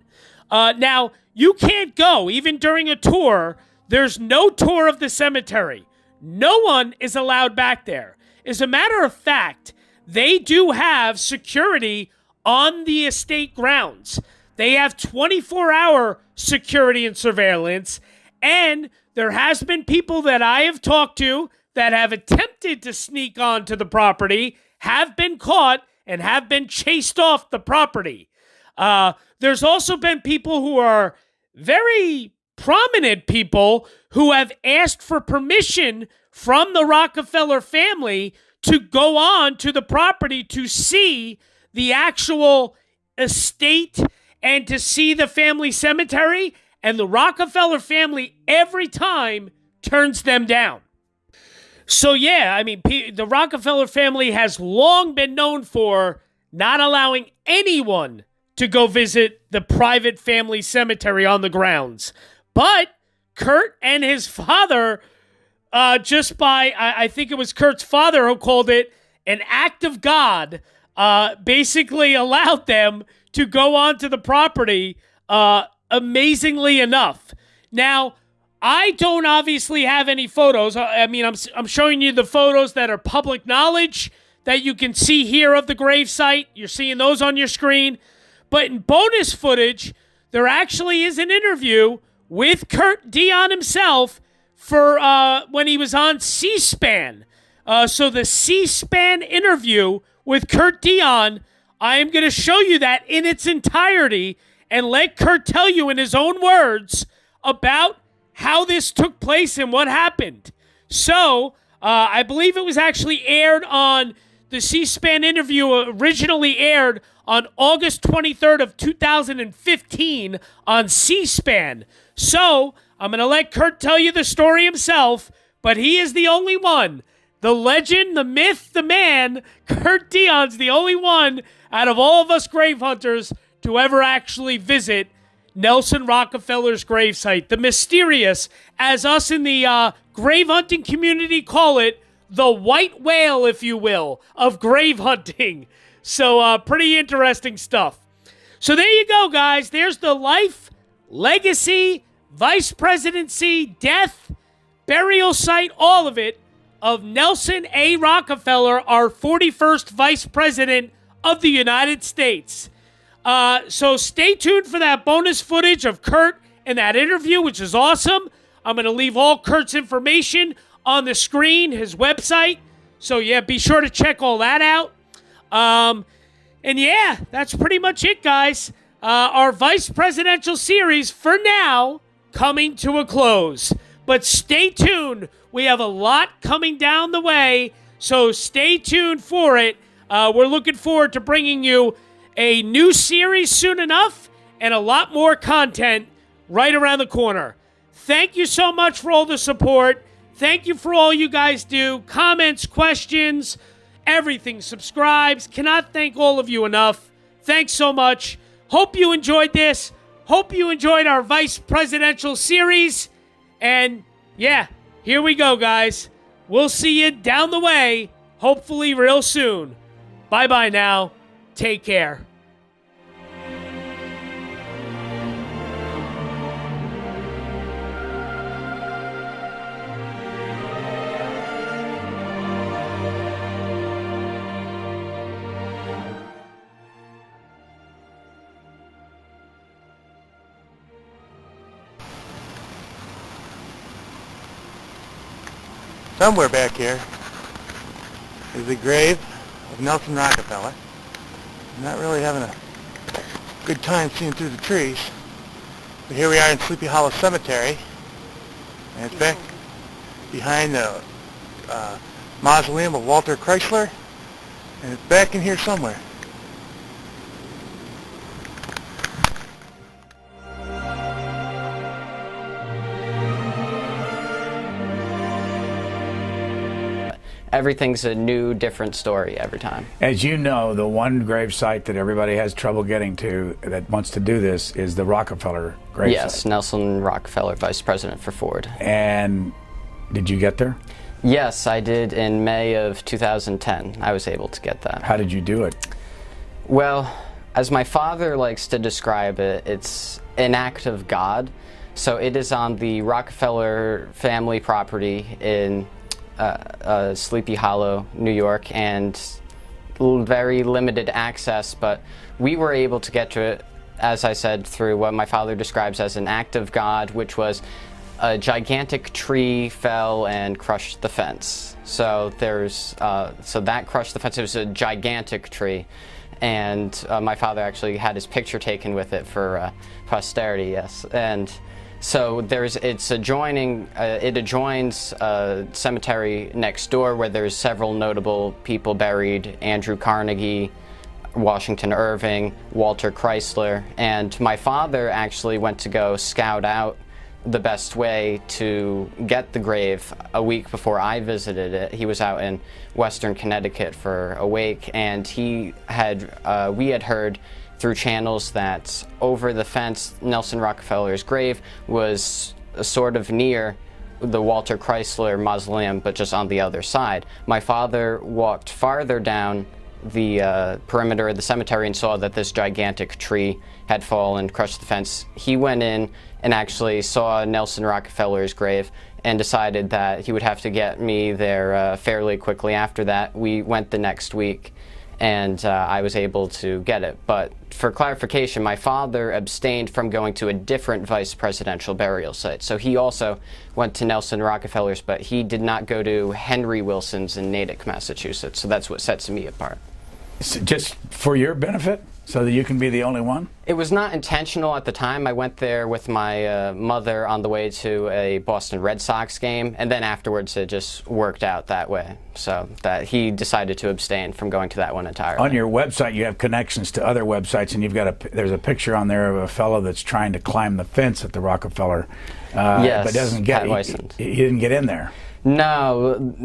Now, you can't go, even during a tour. There's no tour of the cemetery. No one is allowed back there. As a matter of fact, they do have security on the estate grounds. They have 24-hour security and surveillance, and there has been people that I have talked to that have attempted to sneak onto the property, have been caught, and have been chased off the property. There's also been people who are very prominent people who have asked for permission from the Rockefeller family to go on to the property to see the actual estate and to see the family cemetery, and the Rockefeller family every time turns them down. So yeah, I mean, the Rockefeller family has long been known for not allowing anyone to go visit the private family cemetery on the grounds. But Kurt and his father, I think it was Kurt's father who called it an act of God, basically allowed them to go onto the property, amazingly enough. Now, I don't obviously have any photos. I mean, I'm showing you the photos that are public knowledge that you can see here of the gravesite. You're seeing those on your screen. But in bonus footage, there actually is an interview with Kurt Dion himself for when he was on C-SPAN. So the C-SPAN interview with Kurt Dion, I am going to show you that in its entirety and let Kurt tell you in his own words about how this took place and what happened. So, I believe it was actually aired on the C-SPAN interview, originally aired on August 23rd of 2015 on C-SPAN. So, I'm going to let Kurt tell you the story himself, but he is the only one. The legend, the myth, the man, Kurt Dion's the only one out of all of us grave hunters to ever actually visit Nelson Rockefeller's gravesite. The mysterious, as us in the grave hunting community call it, the white whale, if you will, of grave hunting. So pretty interesting stuff. So there you go, guys. There's the life, legacy, vice presidency, death, burial site, all of it, of Nelson A. Rockefeller, our 41st vice president of the United States. So stay tuned for that bonus footage of Kurt and that interview, which is awesome. I'm going to leave all Kurt's information on the screen, his website. So yeah, be sure to check all that out. And yeah, that's pretty much it, guys. Our vice presidential series, for now, coming to a close. But stay tuned. We have a lot coming down the way, so stay tuned for it. We're looking forward to bringing you a new series soon enough and a lot more content right around the corner. Thank you so much for all the support. Thank you for all you guys do. Comments, questions, everything. Subscribes. Cannot thank all of you enough. Thanks so much. Hope you enjoyed this. Hope you enjoyed our vice presidential series. And yeah, here we go, guys. We'll see you down the way, hopefully real soon. Bye-bye now. Take care. Somewhere back here is the grave of Nelson Rockefeller. I'm not really having a good time seeing through the trees, but here we are in Sleepy Hollow Cemetery, and it's back behind the mausoleum of Walter Chrysler, and it's back in here somewhere. Everything's a new, different story every time. As you know, the one gravesite that everybody has trouble getting to that wants to do this is the Rockefeller gravesite. Yes, Nelson Rockefeller, Vice President for Ford. And did you get there? Yes, I did in May of 2010. I was able to get that. How did you do it? Well, as my father likes to describe it, it's an act of God. So it is on the Rockefeller family property in Sleepy Hollow, New York, and very limited access, but we were able to get to it, as I said, through what my father describes as an act of God, which was a gigantic tree fell and crushed the fence. So so that crushed the fence. It was a gigantic tree, and my father actually had his picture taken with it for posterity. Yes, and so it adjoins a cemetery next door where there's several notable people buried: Andrew Carnegie, Washington Irving, Walter Chrysler. And my father actually went to go scout out the best way to get the grave a week before I visited it. He was out in Western Connecticut for a wake, and we had heard through channels that over the fence, Nelson Rockefeller's grave was sort of near the Walter Chrysler mausoleum, but just on the other side. My father walked farther down the perimeter of the cemetery and saw that this gigantic tree had fallen, crushed the fence. He went in and actually saw Nelson Rockefeller's grave and decided that he would have to get me there fairly quickly after that. We went the next week, and I was able to get it. But for clarification, my father abstained from going to a different vice presidential burial site. So he also went to Nelson Rockefeller's, but he did not go to Henry Wilson's in Natick, Massachusetts. So that's what sets me apart. Just for your benefit, so that you can be the only one? It was not intentional at the time. I went there with my mother on the way to a Boston Red Sox game, and then afterwards it just worked out that way. So that he decided to abstain from going to that one entirely. On your website, you have connections to other websites, and there's a picture on there of a fellow that's trying to climb the fence at the Rockefeller, yes, but doesn't get. He didn't get in there. No,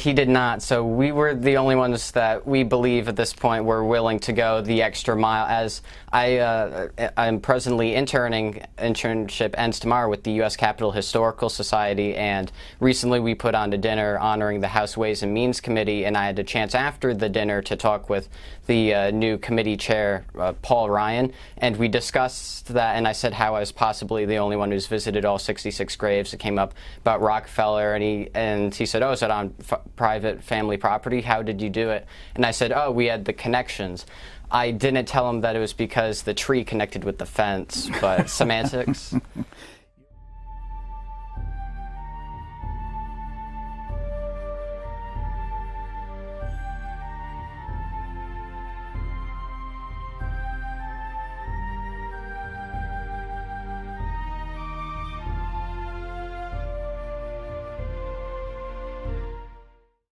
he did not. So we were the only ones that we believe at this point were willing to go the extra mile. As I'm presently internship ends tomorrow with the U.S. Capitol Historical Society, and recently we put on a dinner honoring the House Ways and Means Committee, and I had a chance after the dinner to talk with the new committee chair, Paul Ryan, and we discussed that, and I said how I was possibly the only one who's visited all 66 graves. It came up about Rockefeller, and he said, oh, is it on private family property? How did you do it? And I said, oh, we had the connections. I didn't tell him that it was because the tree connected with the fence, but semantics.